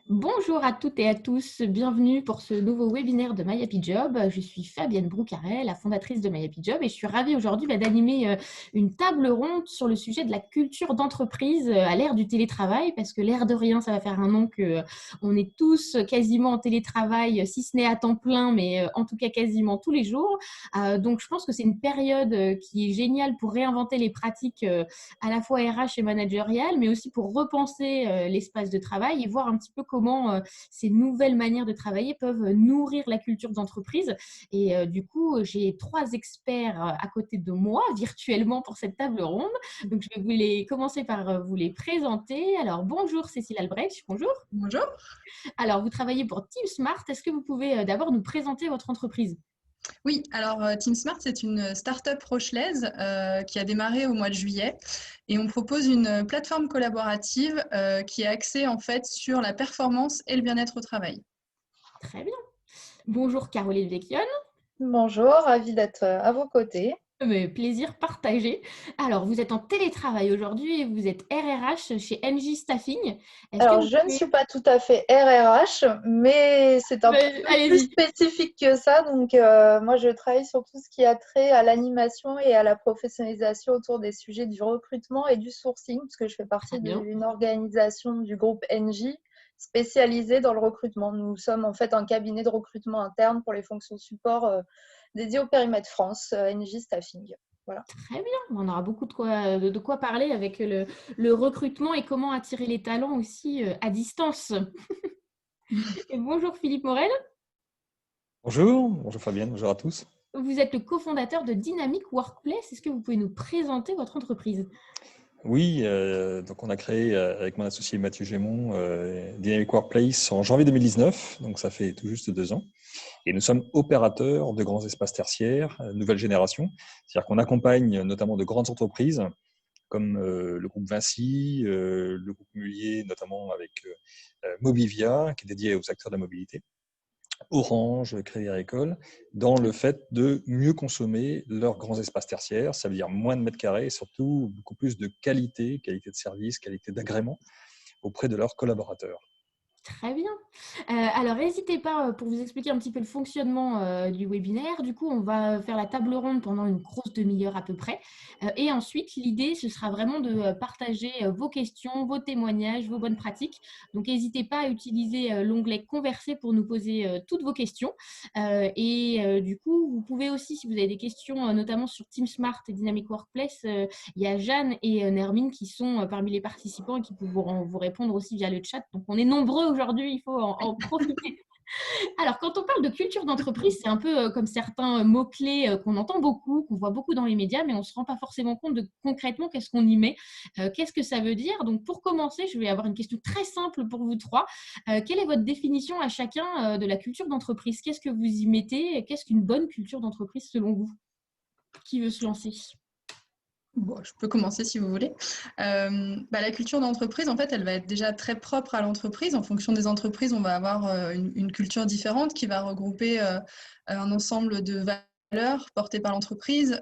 Bonjour à toutes et à tous, bienvenue pour ce nouveau webinaire de My Happy Job. Je suis Fabienne Broucaret, la fondatrice de My Happy Job et je suis ravie aujourd'hui d'animer une table ronde sur le sujet de la culture d'entreprise à l'ère du télétravail parce que l'air de rien, ça va faire un an qu'on est tous quasiment en télétravail, si ce n'est à temps plein, mais en tout cas quasiment tous les jours. Donc je pense que c'est une période qui est géniale pour réinventer les pratiques à la fois RH et managériales, mais aussi pour repenser l'espace de travail et voir un petit peu comment ces nouvelles manières de travailler peuvent nourrir la culture d'entreprise. Et du coup, j'ai 3 experts à côté de moi, virtuellement, pour cette table ronde. Donc, je vais commencer par vous les présenter. Alors, bonjour Cécile Albrecht, bonjour. Bonjour. Alors, vous travaillez pour Team Smart. Est-ce que vous pouvez d'abord nous présenter votre entreprise ? Oui, alors Team Smart, c'est une start-up rochelaise qui a démarré au mois de juillet et on propose une plateforme collaborative qui est axée en fait sur la performance et le bien-être au travail. Très bien. Bonjour Caroline Vecchione. Bonjour, ravie d'être à vos côtés. Mais plaisir partagé. Alors, vous êtes en télétravail aujourd'hui et vous êtes RRH chez NJ Staffing. Est-ce que Alors, vous je ne pouvez... suis pas tout à fait RRH, mais c'est un peu plus Allez-y. spécifique que ça. Donc, moi, je travaille sur tout ce qui a trait à l'animation et à la professionnalisation autour des sujets du recrutement et du sourcing, parce que je fais Très partie bien. d'une organisation du groupe NJ spécialisée dans le recrutement. Nous sommes en fait un cabinet de recrutement interne pour les fonctions support dédié au périmètre France, NJ Staffing. Voilà. Très bien. On aura beaucoup de quoi parler avec le recrutement et comment attirer les talents aussi à distance. Et bonjour Philippe Morel. Bonjour Fabienne, bonjour à tous. Vous êtes le cofondateur de Dynamic Workplace. Est-ce que vous pouvez nous présenter votre entreprise ? Oui, donc on a créé avec mon associé Mathieu Gémon Dynamic Workplace en janvier 2019, donc ça fait tout juste 2 ans. Et nous sommes opérateurs de grands espaces tertiaires, nouvelle génération. C'est-à-dire qu'on accompagne notamment de grandes entreprises comme le groupe Vinci, le groupe Mullier, notamment avec Mobivia, qui est dédié aux acteurs de la mobilité. Orange, Crédit Agricole, dans le fait de mieux consommer leurs grands espaces tertiaires, ça veut dire moins de mètres carrés et surtout beaucoup plus de qualité de service, qualité d'agrément auprès de leurs collaborateurs. Très bien. Alors, n'hésitez pas pour vous expliquer un petit peu le fonctionnement du webinaire. Du coup, on va faire la table ronde pendant une grosse demi-heure à peu près. Et ensuite, l'idée, ce sera vraiment de partager vos questions, vos témoignages, vos bonnes pratiques. Donc, n'hésitez pas à utiliser l'onglet Converser pour nous poser toutes vos questions. Du coup, vous pouvez aussi, si vous avez des questions, notamment sur Team Smart et Dynamic Workplace, il y a Jeanne et Nermine qui sont parmi les participants et qui pourront vous répondre aussi via le chat. Donc, on est nombreux aujourd'hui, il faut en profiter. Alors, quand on parle de culture d'entreprise, c'est un peu comme certains mots-clés qu'on entend beaucoup, qu'on voit beaucoup dans les médias, mais on ne se rend pas forcément compte de concrètement qu'est-ce qu'on y met, qu'est-ce que ça veut dire. Donc, pour commencer, je vais avoir une question très simple pour vous trois. Quelle est votre définition à chacun de la culture d'entreprise ? Qu'est-ce que vous y mettez ? Qu'est-ce qu'une bonne culture d'entreprise selon vous ? Qui veut se lancer ? Bon, je peux commencer si vous voulez. La culture d'entreprise, en fait, elle va être déjà très propre à l'entreprise. En fonction des entreprises, on va avoir une culture différente qui va regrouper un ensemble de valeurs portées par l'entreprise,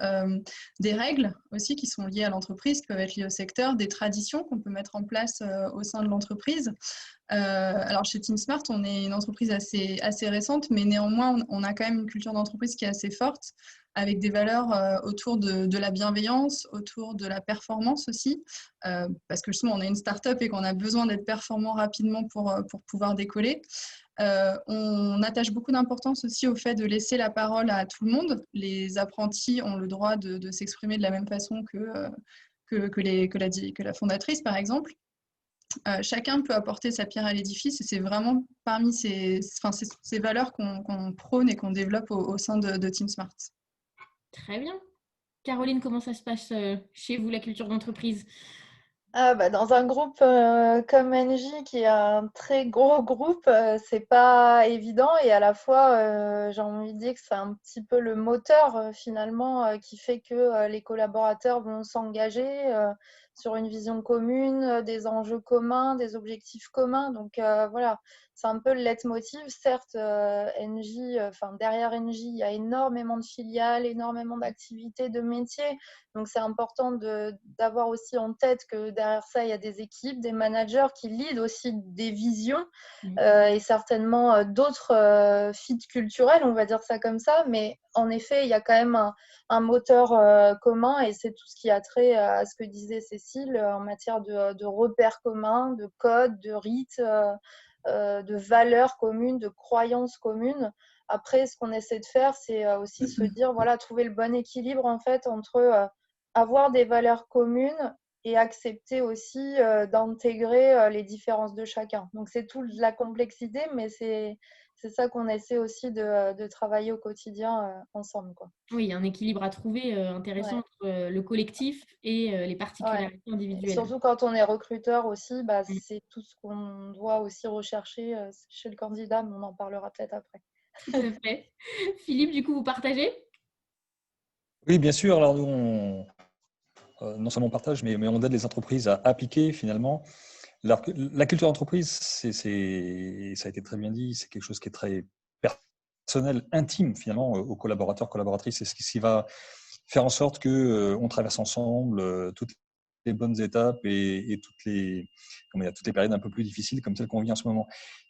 des règles aussi qui sont liées à l'entreprise, qui peuvent être liées au secteur, des traditions qu'on peut mettre en place au sein de l'entreprise. Alors chez Team Smart, on est une entreprise assez récente, mais néanmoins, on a quand même une culture d'entreprise qui est assez forte, avec des valeurs autour de la bienveillance, autour de la performance aussi, parce que justement, on est une start-up et qu'on a besoin d'être performant rapidement pour pouvoir décoller. On attache beaucoup d'importance aussi au fait de laisser la parole à tout le monde. Les apprentis ont le droit de s'exprimer de la même façon que la fondatrice, par exemple. Chacun peut apporter sa pierre à l'édifice et c'est vraiment parmi ces valeurs qu'on prône et qu'on développe au sein de Team Smart. Très bien. Caroline, comment ça se passe chez vous, la culture d'entreprise ? Dans un groupe comme NJ, qui est un très gros groupe, c'est pas évident et à la fois, j'ai envie de dire que c'est un petit peu le moteur finalement qui fait que les collaborateurs vont s'engager sur une vision commune, des enjeux communs, des objectifs communs. Donc voilà, c'est un peu le leitmotiv. Certes, derrière NJ, il y a énormément de filiales, énormément d'activités, de métiers. Donc c'est important d'avoir aussi en tête que derrière ça, il y a des équipes, des managers qui lead aussi des visions et certainement d'autres fits culturels, on va dire ça comme ça. Mais en effet, il y a quand même un moteur commun et c'est tout ce qui a trait à ce que disait Cécile en matière de repères communs, de codes, de rites, de valeurs communes, de croyances communes. Après, ce qu'on essaie de faire, c'est aussi se dire, voilà, trouver le bon équilibre en fait entre avoir des valeurs communes et accepter aussi d'intégrer les différences de chacun. Donc c'est toute la complexité, mais c'est ça qu'on essaie aussi de travailler au quotidien ensemble, quoi. Oui, il y a un équilibre à trouver intéressant Ouais. entre le collectif et les Ouais. particularités Et individuelles. surtout quand on est recruteur aussi, bah, Mm. c'est tout ce qu'on doit aussi rechercher chez le candidat, mais on en parlera peut-être après. Tout à fait. Philippe, du coup, vous partagez? Oui, bien sûr. Alors, nous, non seulement on partage, mais on aide les entreprises à appliquer finalement. La culture d'entreprise, ça a été très bien dit, c'est quelque chose qui est très personnel, intime finalement aux collaborateurs, collaboratrices. C'est ce qui va faire en sorte qu'on traverse ensemble toutes les bonnes étapes et toutes les périodes un peu plus difficiles comme celles qu'on vit en ce moment.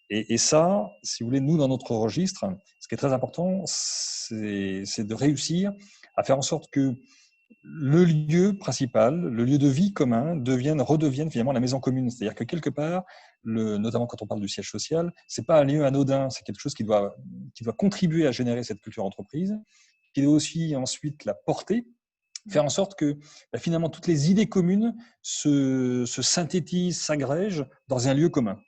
Et ça, si vous voulez, nous, dans notre registre, ce qui est très important, c'est de réussir à faire en sorte que le lieu principal, le lieu de vie commun redevienne finalement la maison commune. C'est-à-dire que quelque part, notamment quand on parle du siège social, c'est pas un lieu anodin, c'est quelque chose qui doit contribuer à générer cette culture entreprise, qui doit aussi ensuite la porter, faire en sorte que finalement toutes les idées communes se synthétisent, s'agrègent dans un lieu commun.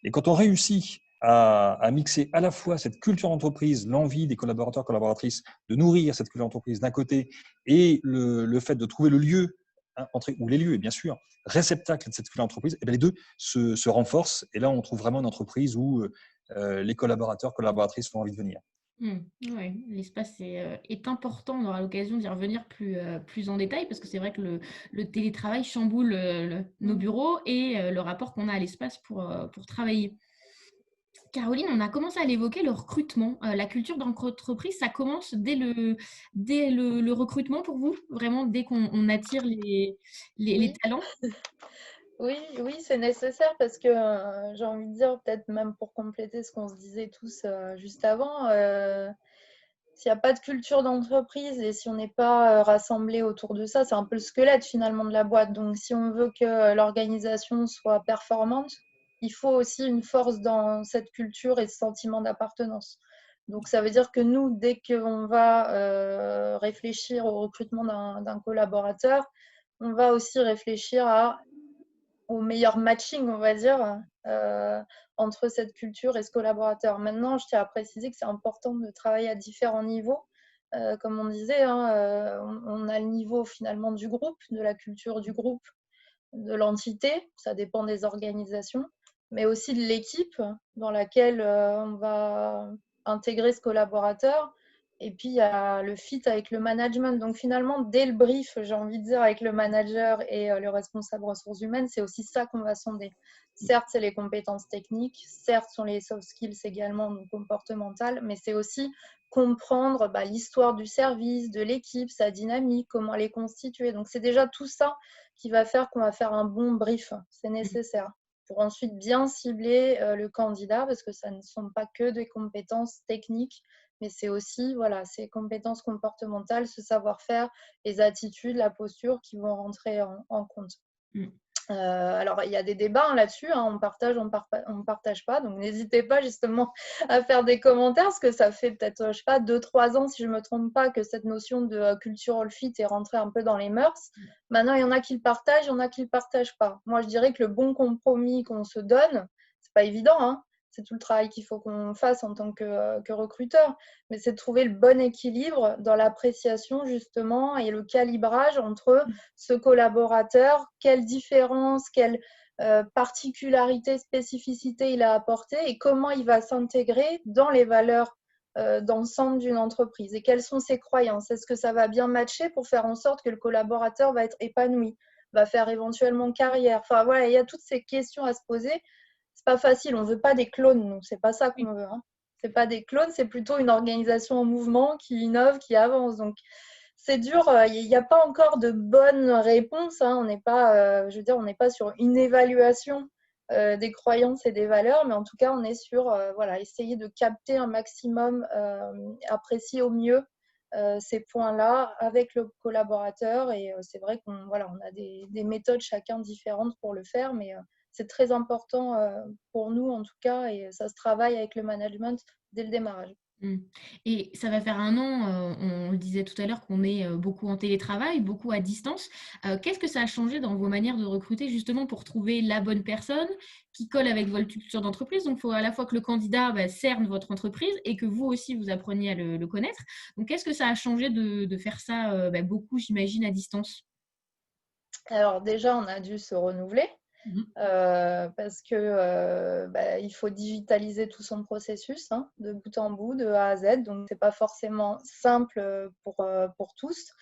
Et quand on réussit à mixer à la fois cette culture d'entreprise, l'envie des collaborateurs, collaboratrices de nourrir cette culture d'entreprise d'un côté et le fait de trouver le lieu, ou les lieux, et bien sûr, réceptacle de cette culture d'entreprise, et bien les deux se renforcent. Et là, on trouve vraiment une entreprise où les collaborateurs, collaboratrices ont envie de venir. Oui, l'espace est important. On aura l'occasion d'y revenir plus en détail parce que c'est vrai que le télétravail chamboule nos bureaux et le rapport qu'on a à l'espace pour travailler. Caroline, on a commencé à l'évoquer, le recrutement. La culture d'entreprise, ça commence dès le recrutement pour vous? Vraiment, dès qu'on attire les Oui. talents? Oui, oui, c'est nécessaire parce que j'ai envie de dire, peut-être même pour compléter ce qu'on se disait tous juste avant, s'il n'y a pas de culture d'entreprise et si on n'est pas rassemblés autour de ça, c'est un peu le squelette finalement de la boîte. Donc si on veut que l'organisation soit performante, il faut aussi une force dans cette culture et ce sentiment d'appartenance. Donc ça veut dire que nous, dès qu'on va réfléchir au recrutement d'un collaborateur, on va aussi réfléchir au meilleur matching, on va dire, entre cette culture et ce collaborateur. Maintenant, je tiens à préciser que c'est important de travailler à différents niveaux. Comme on disait, hein, on a le niveau finalement du groupe, de la culture du groupe, de l'entité, ça dépend des organisations, mais aussi de l'équipe dans laquelle on va intégrer ce collaborateur. Et puis, il y a le fit avec le management. Donc, finalement, dès le brief, j'ai envie de dire, avec le manager et le responsable ressources humaines, c'est aussi ça qu'on va sonder. Certes, c'est les compétences techniques, certes, sont les soft skills également, donc comportementales, mais c'est aussi comprendre l'histoire du service, de l'équipe, sa dynamique, comment elle est constituée. Donc, c'est déjà tout ça qui va faire qu'on va faire un bon brief. C'est nécessaire pour ensuite bien cibler le candidat parce que ça ne sont pas que des compétences techniques, mais c'est aussi ces compétences comportementales, ce savoir-faire, les attitudes, la posture qui vont rentrer en compte. Alors, il y a des débats là-dessus, on partage, on partage pas, donc n'hésitez pas justement à faire des commentaires, parce que ça fait peut-être, je sais pas, 2-3 ans, si je me trompe pas, que cette notion de cultural fit est rentrée un peu dans les mœurs. Maintenant, il y en a qui le partagent, il y en a qui le partagent pas. Moi, je dirais que le bon compromis qu'on se donne, c'est pas évident, hein, c'est tout le travail qu'il faut qu'on fasse en tant que recruteur, mais c'est de trouver le bon équilibre dans l'appréciation justement et le calibrage entre ce collaborateur, quelle différence, quelle particularité, spécificité il a apporté et comment il va s'intégrer dans les valeurs d'ensemble d'une entreprise et quelles sont ses croyances. Est-ce que ça va bien matcher pour faire en sorte que le collaborateur va être épanoui? va faire éventuellement carrière. Enfin voilà, il y a toutes ces questions à se poser. C'est pas facile, on veut pas des clones, nous, c'est pas ça qu'on veut. Hein. C'est pas des clones, c'est plutôt une organisation en mouvement qui innove, qui avance. Donc c'est dur, il n'y a pas encore de bonne réponse. Hein. On n'est pas, je veux dire, on n'est pas sur une évaluation des croyances et des valeurs, mais en tout cas, on est sur voilà, essayer de capter un maximum, apprécier au mieux ces points-là avec le collaborateur. Et c'est vrai qu'on voilà, on a des méthodes chacun différentes pour le faire, mais c'est très important pour nous en tout cas, et ça se travaille avec le management dès le démarrage. Et ça va faire 1 an, on le disait tout à l'heure, qu'on est beaucoup en télétravail, beaucoup à distance. Qu'est-ce que ça a changé dans vos manières de recruter justement pour trouver la bonne personne qui colle avec votre culture d'entreprise? Donc, il faut à la fois que le candidat cerne votre entreprise et que vous aussi, vous appreniez à le connaître. Donc, qu'est-ce que ça a changé de faire ça beaucoup, j'imagine, à distance? Alors déjà, on a dû se renouveler. Parce que il faut digitaliser tout son processus hein, de bout en bout, de A à Z. Donc, c'est pas forcément simple pour tous.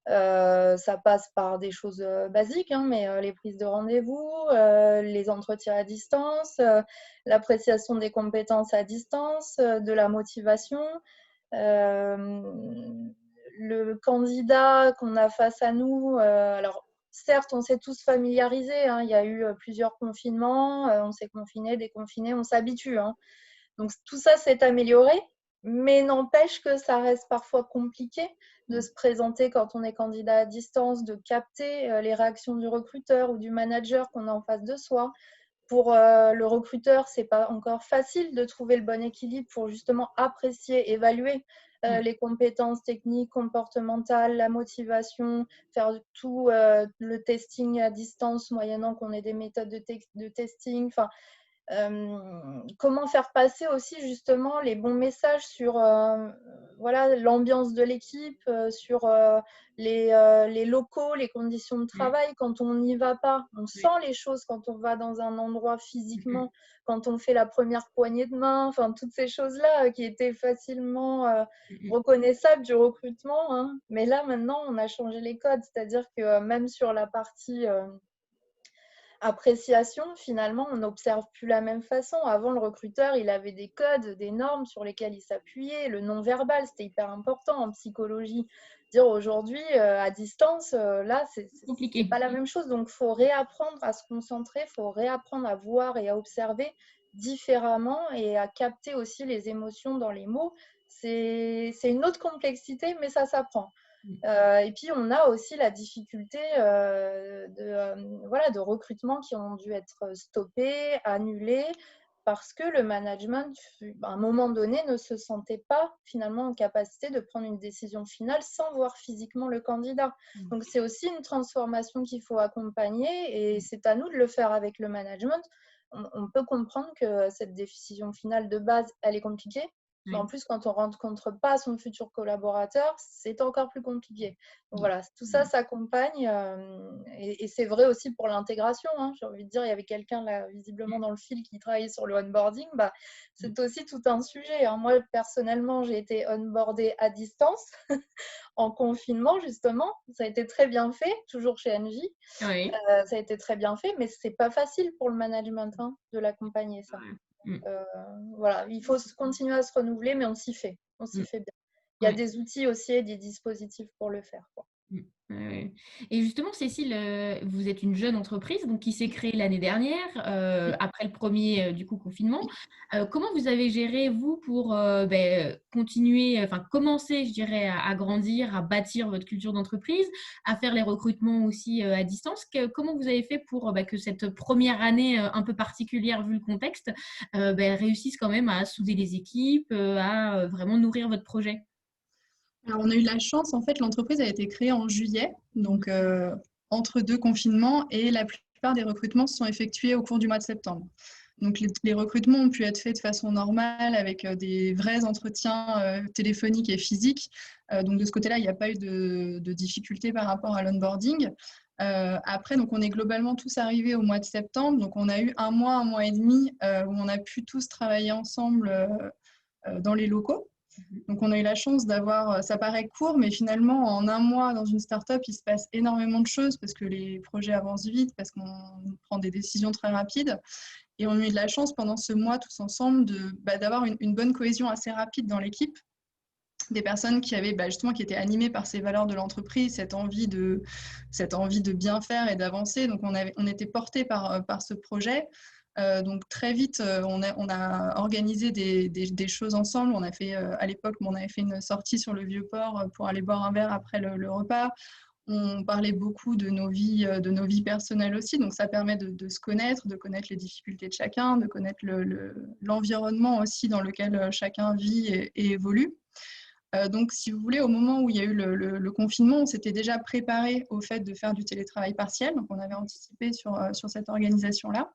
Ça passe par des choses basiques, hein, mais les prises de rendez-vous, les entretiens à distance, l'appréciation des compétences à distance, de la motivation. Le candidat qu'on a face à nous, alors certes, on s'est tous familiarisés. Hein, il y a eu plusieurs confinements, on s'est confinés, déconfinés, on s'habitue. Hein. Donc tout ça s'est amélioré, mais n'empêche que ça reste parfois compliqué de se présenter quand on est candidat à distance, de capter les réactions du recruteur ou du manager qu'on a en face de soi. Pour le recruteur, c'est pas encore facile de trouver le bon équilibre pour justement apprécier, évaluer les compétences techniques, comportementales, la motivation, faire tout le testing à distance, moyennant qu'on ait des méthodes de testing. Enfin, comment faire passer aussi justement les bons messages sur voilà, l'ambiance de l'équipe, sur les locaux, les conditions de travail. Quand on n'y va pas, on sent les choses quand on va dans un endroit physiquement, quand on fait la première poignée de main, enfin toutes ces choses-là qui étaient facilement reconnaissables du recrutement. Hein. Mais là maintenant, on a changé les codes, c'est-à-dire que même sur la partie appréciation, finalement, on n'observe plus la même façon. Avant, le recruteur, il avait des codes, des normes sur lesquelles il s'appuyait. Le non-verbal, c'était hyper important en psychologie. Dire aujourd'hui, à distance, là, c'est pas la même chose. Donc, il faut réapprendre à se concentrer, il faut réapprendre à voir et à observer différemment et à capter aussi les émotions dans les mots. C'est une autre complexité, mais ça s'apprend. Et puis, on a aussi la difficulté de recrutement qui ont dû être stoppés, annulés, parce que le management, à un moment donné, ne se sentait pas finalement en capacité de prendre une décision finale sans voir physiquement le candidat. Donc, c'est aussi une transformation qu'il faut accompagner et c'est à nous de le faire avec le management. On peut comprendre que cette décision finale de base, elle est compliquée. Mais en plus, quand on ne rencontre pas son futur collaborateur, c'est encore plus compliqué. Donc voilà, tout ça s'accompagne et c'est vrai aussi pour l'intégration. Hein. J'ai envie de dire, il y avait quelqu'un là, visiblement dans le fil qui travaillait sur le onboarding. C'est aussi tout un sujet. Hein. Moi, personnellement, j'ai été onboardée à distance en confinement, justement. Ça a été très bien fait, toujours chez NJ. Oui. Ça a été très bien fait, mais ce n'est pas facile pour le management de l'accompagner, ça. Voilà, il faut continuer à se renouveler, mais on s'y fait. On s'y fait bien. Il y a des outils aussi et des dispositifs pour le faire. Quoi. Et justement, Cécile, vous êtes une jeune entreprise donc, qui s'est créée l'année dernière, après le premier du coup, confinement. Comment vous avez géré, vous, pour continuer, enfin commencer, je dirais, à grandir, à bâtir votre culture d'entreprise, à faire les recrutements aussi à distance? Comment vous avez fait pour que cette première année un peu particulière, vu le contexte, réussisse quand même à souder les équipes, à vraiment nourrir votre projet? Alors, on a eu de la chance, en fait, l'entreprise a été créée en juillet, donc entre 2 confinements, et la plupart des recrutements se sont effectués au cours du mois de septembre. Donc, les recrutements ont pu être faits de façon normale avec des vrais entretiens téléphoniques et physiques. Donc, de ce côté-là, il n'y a pas eu de difficulté par rapport à l'onboarding. Après, donc, on est globalement tous arrivés au mois de septembre. Donc, on a eu un mois et demi où on a pu tous travailler ensemble dans les locaux. Donc, on a eu la chance d'avoir, ça paraît court, mais finalement, en un mois dans une start-up, il se passe énormément de choses parce que les projets avancent vite, parce qu'on prend des décisions très rapides. Et on a eu de la chance pendant ce mois tous ensemble d'avoir une bonne cohésion assez rapide dans l'équipe. Des personnes qui avaient justement qui étaient animées par ces valeurs de l'entreprise, cette envie de bien faire et d'avancer. Donc on était portés par ce projet. Donc très vite, on a organisé des choses ensemble. On a fait à l'époque, on avait fait une sortie sur le Vieux-Port pour aller boire un verre après le repas. On parlait beaucoup de nos vies personnelles aussi. Donc ça permet de se connaître, de connaître les difficultés de chacun, de connaître l'environnement aussi dans lequel chacun vit et évolue. Donc, si vous voulez, au moment où il y a eu le confinement, on s'était déjà préparé au fait de faire du télétravail partiel. Donc, on avait anticipé sur cette organisation-là.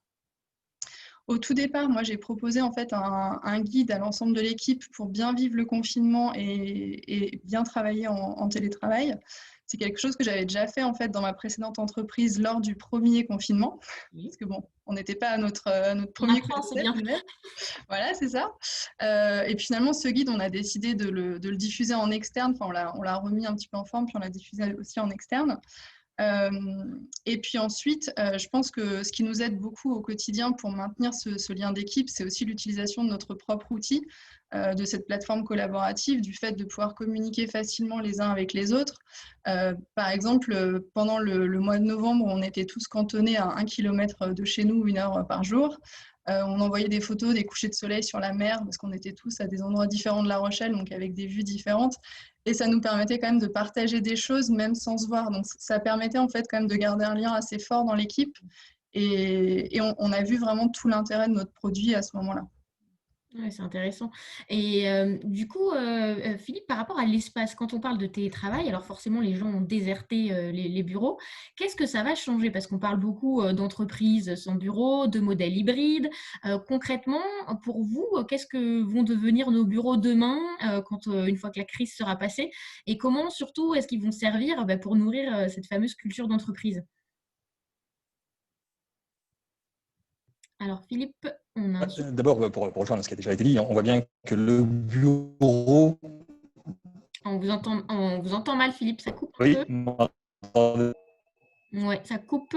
Au tout départ, moi, j'ai proposé en fait un guide à l'ensemble de l'équipe pour bien vivre le confinement et bien travailler en télétravail. C'est quelque chose que j'avais déjà fait en fait dans ma précédente entreprise lors du premier confinement. Parce que bon, on n'était pas à notre premier coup d'essai. Voilà, c'est ça. Et puis finalement, ce guide, on a décidé de le diffuser en externe. Enfin, on l'a remis un petit peu en forme, puis on l'a diffusé aussi en externe. Et puis ensuite, je pense que ce qui nous aide beaucoup au quotidien pour maintenir ce lien d'équipe, c'est aussi l'utilisation de notre propre outil, de cette plateforme collaborative, du fait de pouvoir communiquer facilement les uns avec les autres. Par exemple, pendant le mois de novembre, on était tous cantonnés à 1 kilomètre de chez nous, 1 heure par jour. On envoyait des photos des couchers de soleil sur la mer parce qu'on était tous à des endroits différents de La Rochelle, donc avec des vues différentes. Et ça nous permettait quand même de partager des choses, même sans se voir. Donc ça permettait en fait quand même de garder un lien assez fort dans l'équipe. Et on a vu vraiment tout l'intérêt de notre produit à ce moment-là. Ouais, c'est intéressant. Et du coup, Philippe, par rapport à l'espace, quand on parle de télétravail, alors forcément, les gens ont déserté les bureaux. Qu'est-ce que ça va changer? Parce qu'on parle beaucoup d'entreprises sans bureau, de modèles hybrides. Concrètement, pour vous, qu'est-ce que vont devenir nos bureaux demain, une fois que la crise sera passée? Et comment, surtout, est-ce qu'ils vont servir pour nourrir cette fameuse culture d'entreprise? Alors, Philippe, on a un souffle. D'abord, pour rejoindre ce qui a déjà été dit, on voit bien que le bureau. On vous entend mal, Philippe, ça coupe un Oui, peu. Ouais, ça coupe.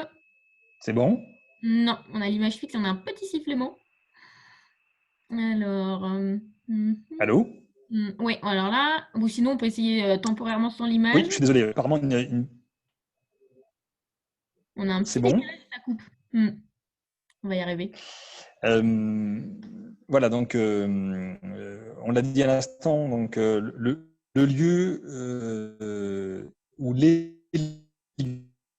c'est bon? Non, on a l'image fixe, on a un petit sifflement. Alors, Allô? oui, alors là, ou sinon on peut essayer temporairement sans l'image. Oui, je suis désolé. Apparemment, On a un c'est petit bon. décalage, ça coupe. On va y arriver. Voilà, donc on l'a dit à l'instant, donc le lieu ou les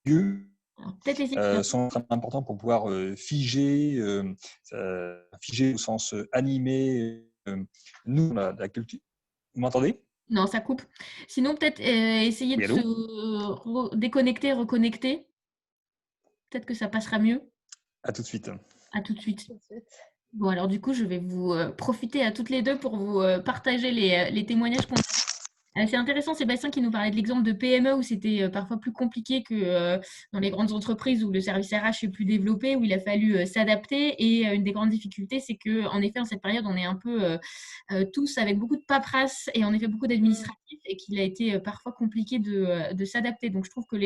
lieux Alors, peut-être essayer. sont très importants pour pouvoir figer au sens animé. Nous, la culture. Vous m'entendez? Non, ça coupe. Sinon, peut-être essayer Oui, de allô? se déconnecter, reconnecter. Peut-être que ça passera mieux. À tout de suite. À tout de suite. Tout de suite. Bon, alors du coup, je vais vous profiter à toutes les deux pour vous partager les témoignages qu'on a. C'est intéressant, Sébastien, qui nous parlait de l'exemple de PME où c'était parfois plus compliqué que dans les grandes entreprises où le service RH est plus développé, où il a fallu s'adapter. Et une des grandes difficultés, c'est qu'en effet, en cette période, on est un peu tous avec beaucoup de paperasse et en effet beaucoup d'administratifs et qu'il a été parfois compliqué de s'adapter. Donc, je trouve que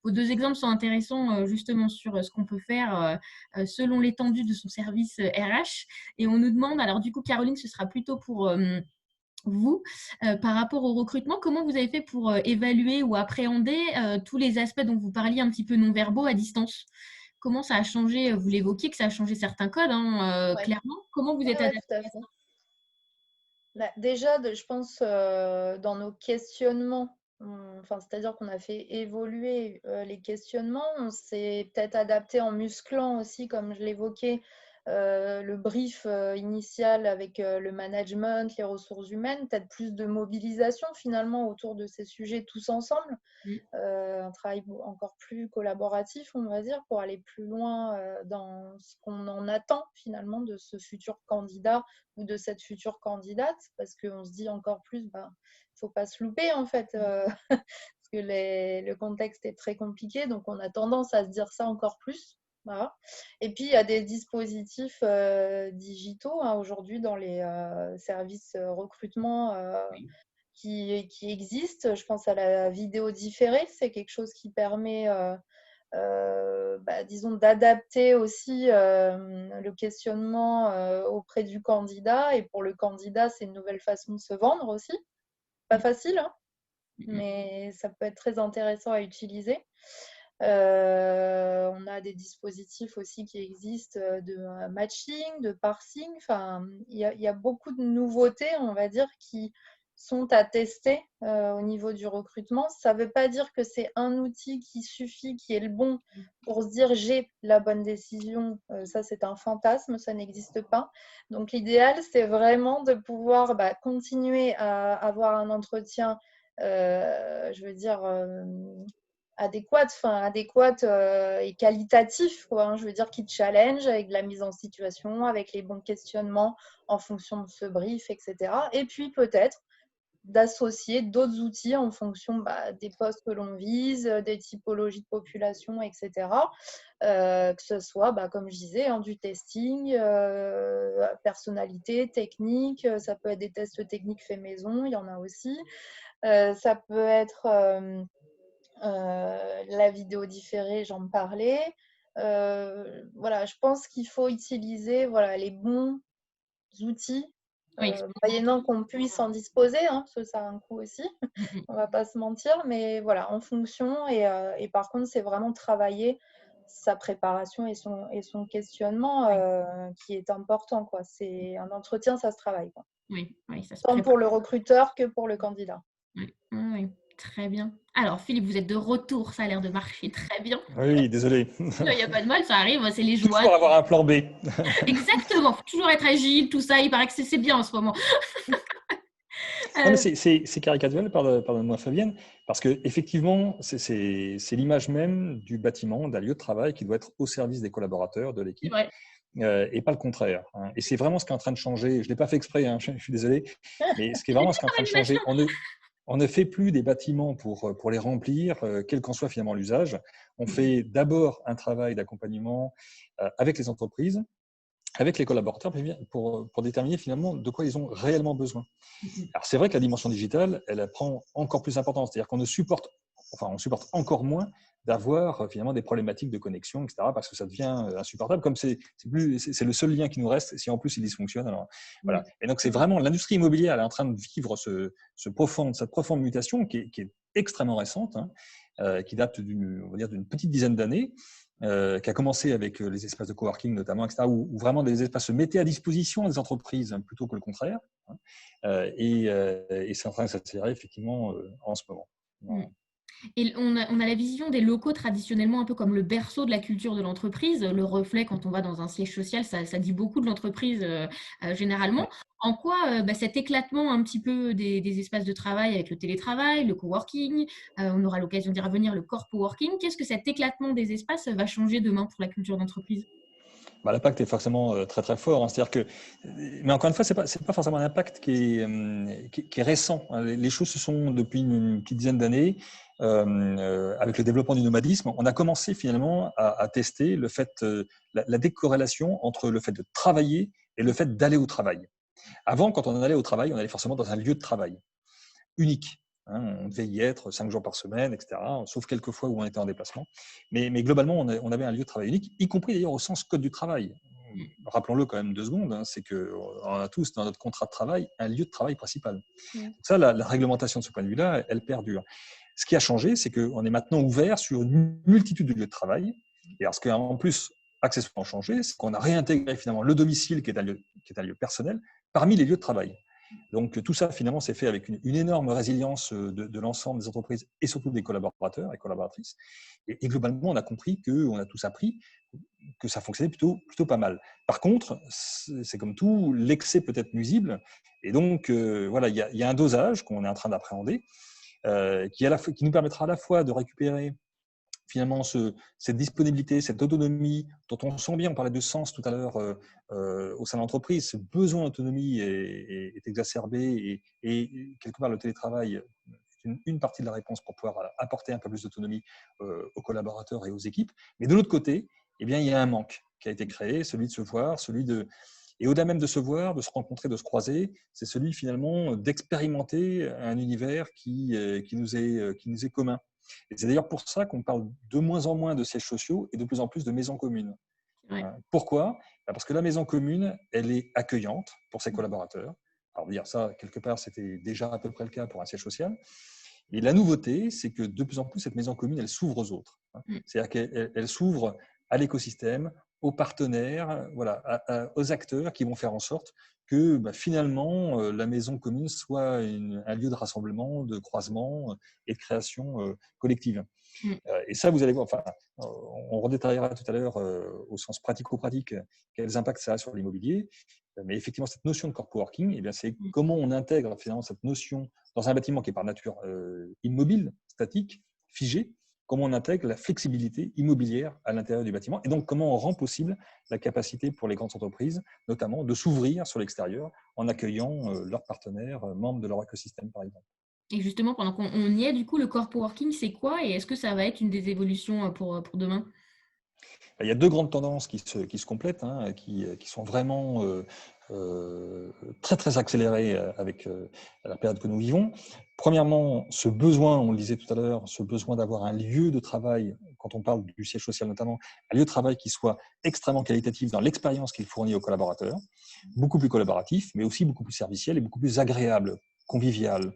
vos deux exemples sont intéressants justement sur ce qu'on peut faire selon l'étendue de son service RH. Et on nous demande, alors du coup, Caroline, ce sera plutôt pour vous, par rapport au recrutement, comment vous avez fait pour évaluer ou appréhender tous les aspects dont vous parliez un petit peu non-verbaux à distance? Comment ça a changé? Vous l'évoquiez que ça a changé certains codes, Ouais. clairement. Comment vous êtes Ouais, adapté tout à à fait. ça? Déjà, je pense, dans nos questionnements, c'est-à-dire qu'on a fait évoluer les questionnements, on s'est peut-être adapté en musclant aussi, comme je l'évoquais, le brief initial avec le management, les ressources humaines, peut-être plus de mobilisation finalement autour de ces sujets tous ensemble. Un travail encore plus collaboratif, on va dire, pour aller plus loin dans ce qu'on en attend finalement de ce futur candidat ou de cette future candidate, parce qu'on se dit encore plus, il ne faut pas se louper en fait, parce que le contexte est très compliqué, donc on a tendance à se dire ça encore plus. Voilà. Et puis, il y a des dispositifs digitaux hein, aujourd'hui dans les services recrutement qui existent. Je pense à la vidéo différée. C'est quelque chose qui permet, disons, d'adapter aussi le questionnement auprès du candidat. Et pour le candidat, c'est une nouvelle façon de se vendre aussi. Pas facile, hein, mais ça peut être très intéressant à utiliser. On a des dispositifs aussi qui existent de matching, de parsing. Enfin, il y a beaucoup de nouveautés, on va dire, qui sont à tester au niveau du recrutement. Ça ne veut pas dire que c'est un outil qui suffit, qui est le bon pour se dire j'ai la bonne décision. Ça, c'est un fantasme, ça n'existe pas. Donc, l'idéal, c'est vraiment de pouvoir continuer à avoir un entretien, je veux dire, adéquate et qualitatif, quoi, hein, je veux dire, qui challenge avec de la mise en situation, avec les bons questionnements en fonction de ce brief, etc. Et puis peut-être d'associer d'autres outils en fonction des postes que l'on vise, des typologies de population, etc. Que ce soit, comme je disais, hein, du testing, personnalité, technique, ça peut être des tests techniques faits maison, il y en a aussi. Ça peut être la vidéo différée, j'en parlais. Voilà, je pense qu'il faut utiliser les bons outils, Oui. moyennant qu'on puisse en disposer, hein, parce que ça a un coût aussi, on ne va pas se mentir, mais voilà, en fonction. Et par contre, c'est vraiment travailler sa préparation et son questionnement qui est important, quoi. C'est un entretien, ça se travaille, quoi. Oui, ça se Tant prépare. pour le recruteur que pour le candidat. Oui, très bien. Alors, Philippe, vous êtes de retour, ça a l'air de marcher très bien. Oui, désolé. Il n'y a pas de mal, ça arrive, c'est les joies. Toujours avoir un plan B. Exactement, faut toujours être agile, tout ça, il paraît que c'est bien en ce moment. Non, mais c'est caricatural, pardonne-moi Fabienne, parce qu'effectivement, c'est l'image même du bâtiment, d'un lieu de travail qui doit être au service des collaborateurs, de C'est l'équipe, vrai. et pas le contraire. Hein. Et c'est vraiment ce qui est en train de changer. Je ne l'ai pas fait exprès, hein, je suis désolé, mais ce qui est vraiment ce qui est en train de changer, on ne fait plus des bâtiments pour les remplir, quel qu'en soit finalement l'usage. On fait d'abord un travail d'accompagnement avec les entreprises, avec les collaborateurs, pour déterminer finalement de quoi ils ont réellement besoin. Alors c'est vrai que la dimension digitale, elle prend encore plus d'importance, c'est-à-dire qu'on supporte encore moins d'avoir finalement des problématiques de connexion, etc., parce que ça devient insupportable, comme c'est le seul lien qui nous reste, si en plus il dysfonctionne. Alors, voilà. Et donc c'est vraiment, l'industrie immobilière, elle est en train de vivre cette profonde mutation qui est extrêmement récente, hein, qui date d'une petite dizaine d'années, qui a commencé avec les espaces de coworking notamment, etc., où vraiment des espaces se mettaient à disposition des entreprises hein, plutôt que le contraire. Hein, et c'est en train de s'accélérer effectivement en ce moment. Voilà. Et on a la vision des locaux traditionnellement un peu comme le berceau de la culture de l'entreprise. Le reflet, quand on va dans un siège social, ça dit beaucoup de l'entreprise généralement. En quoi cet éclatement un petit peu des espaces de travail avec le télétravail, le coworking, on aura l'occasion d'y revenir, le corpo-working, qu'est-ce que cet éclatement des espaces va changer demain pour la culture d'entreprise ? L'impact est forcément très très fort. Hein. C'est-à-dire que, mais encore une fois, c'est pas forcément un impact qui est récent. Les choses se sont depuis une petite dizaine d'années. Avec le développement du nomadisme, on a commencé finalement à tester le fait, la décorrélation entre le fait de travailler et le fait d'aller au travail. Avant, quand on allait au travail, on allait forcément dans un lieu de travail unique. Hein, on devait y être 5 jours par semaine, etc., sauf quelques fois où on était en déplacement. Mais globalement, on avait un lieu de travail unique, y compris d'ailleurs au sens code du travail. Rappelons-le quand même 2 secondes, hein, c'est qu'on a tous dans notre contrat de travail un lieu de travail principal. Donc ça, la réglementation de ce point de vue-là, elle perdure. Ce qui a changé, c'est qu'on est maintenant ouvert sur une multitude de lieux de travail. Et alors, ce qui a en plus accessoirement changé, c'est qu'on a réintégré finalement le domicile, qui est un lieu personnel, parmi les lieux de travail. Donc tout ça, finalement, c'est fait avec une énorme résilience de l'ensemble des entreprises et surtout des collaborateurs et collaboratrices. Et globalement, on a compris on a tous appris que ça fonctionnait plutôt pas mal. Par contre, c'est comme tout, l'excès peut être nuisible. Et donc, voilà, il y a un dosage qu'on est en train d'appréhender qui nous permettra à la fois de récupérer finalement cette disponibilité, cette autonomie dont on sent bien, on parlait de sens tout à l'heure au sein de l'entreprise, ce besoin d'autonomie est exacerbé et quelque part le télétravail est une partie de la réponse pour pouvoir apporter un peu plus d'autonomie aux collaborateurs et aux équipes. Mais de l'autre côté, eh bien, il y a un manque qui a été créé, celui de se voir, et au-delà même de se voir, de se rencontrer, de se croiser, c'est celui finalement d'expérimenter un univers qui nous est commun. Et c'est d'ailleurs pour ça qu'on parle de moins en moins de sièges sociaux et de plus en plus de maisons communes. Ouais. Pourquoi ? Parce que la maison commune, elle est accueillante pour ses collaborateurs. Alors dire ça, quelque part, c'était déjà à peu près le cas pour un siège social. Et la nouveauté, c'est que de plus en plus, cette maison commune, elle s'ouvre aux autres. C'est-à-dire qu'elle s'ouvre à l'écosystème, aux partenaires, voilà, aux acteurs qui vont faire en sorte que finalement, la maison commune soit un lieu de rassemblement, de croisement et de création collective. Et ça, vous allez voir, enfin, on redétaillera tout à l'heure au sens pratico-pratique quels impacts ça a sur l'immobilier. Mais effectivement, cette notion de corpo-working, eh bien, c'est comment on intègre finalement cette notion dans un bâtiment qui est par nature immobile, statique, figé, comment on intègre la flexibilité immobilière à l'intérieur du bâtiment et donc comment on rend possible la capacité pour les grandes entreprises, notamment, de s'ouvrir sur l'extérieur en accueillant leurs partenaires, membres de leur écosystème, par exemple. Et justement, pendant qu'on y est, du coup, le corpo working, c'est quoi et est-ce que ça va être une des évolutions pour demain? Il y a deux grandes tendances qui se complètent, qui sont vraiment très, très accélérées avec la période que nous vivons. Premièrement, ce besoin, on le disait tout à l'heure, ce besoin d'avoir un lieu de travail, quand on parle du siège social notamment, un lieu de travail qui soit extrêmement qualitatif dans l'expérience qu'il fournit aux collaborateurs, beaucoup plus collaboratif, mais aussi beaucoup plus serviciel et beaucoup plus agréable, convivial,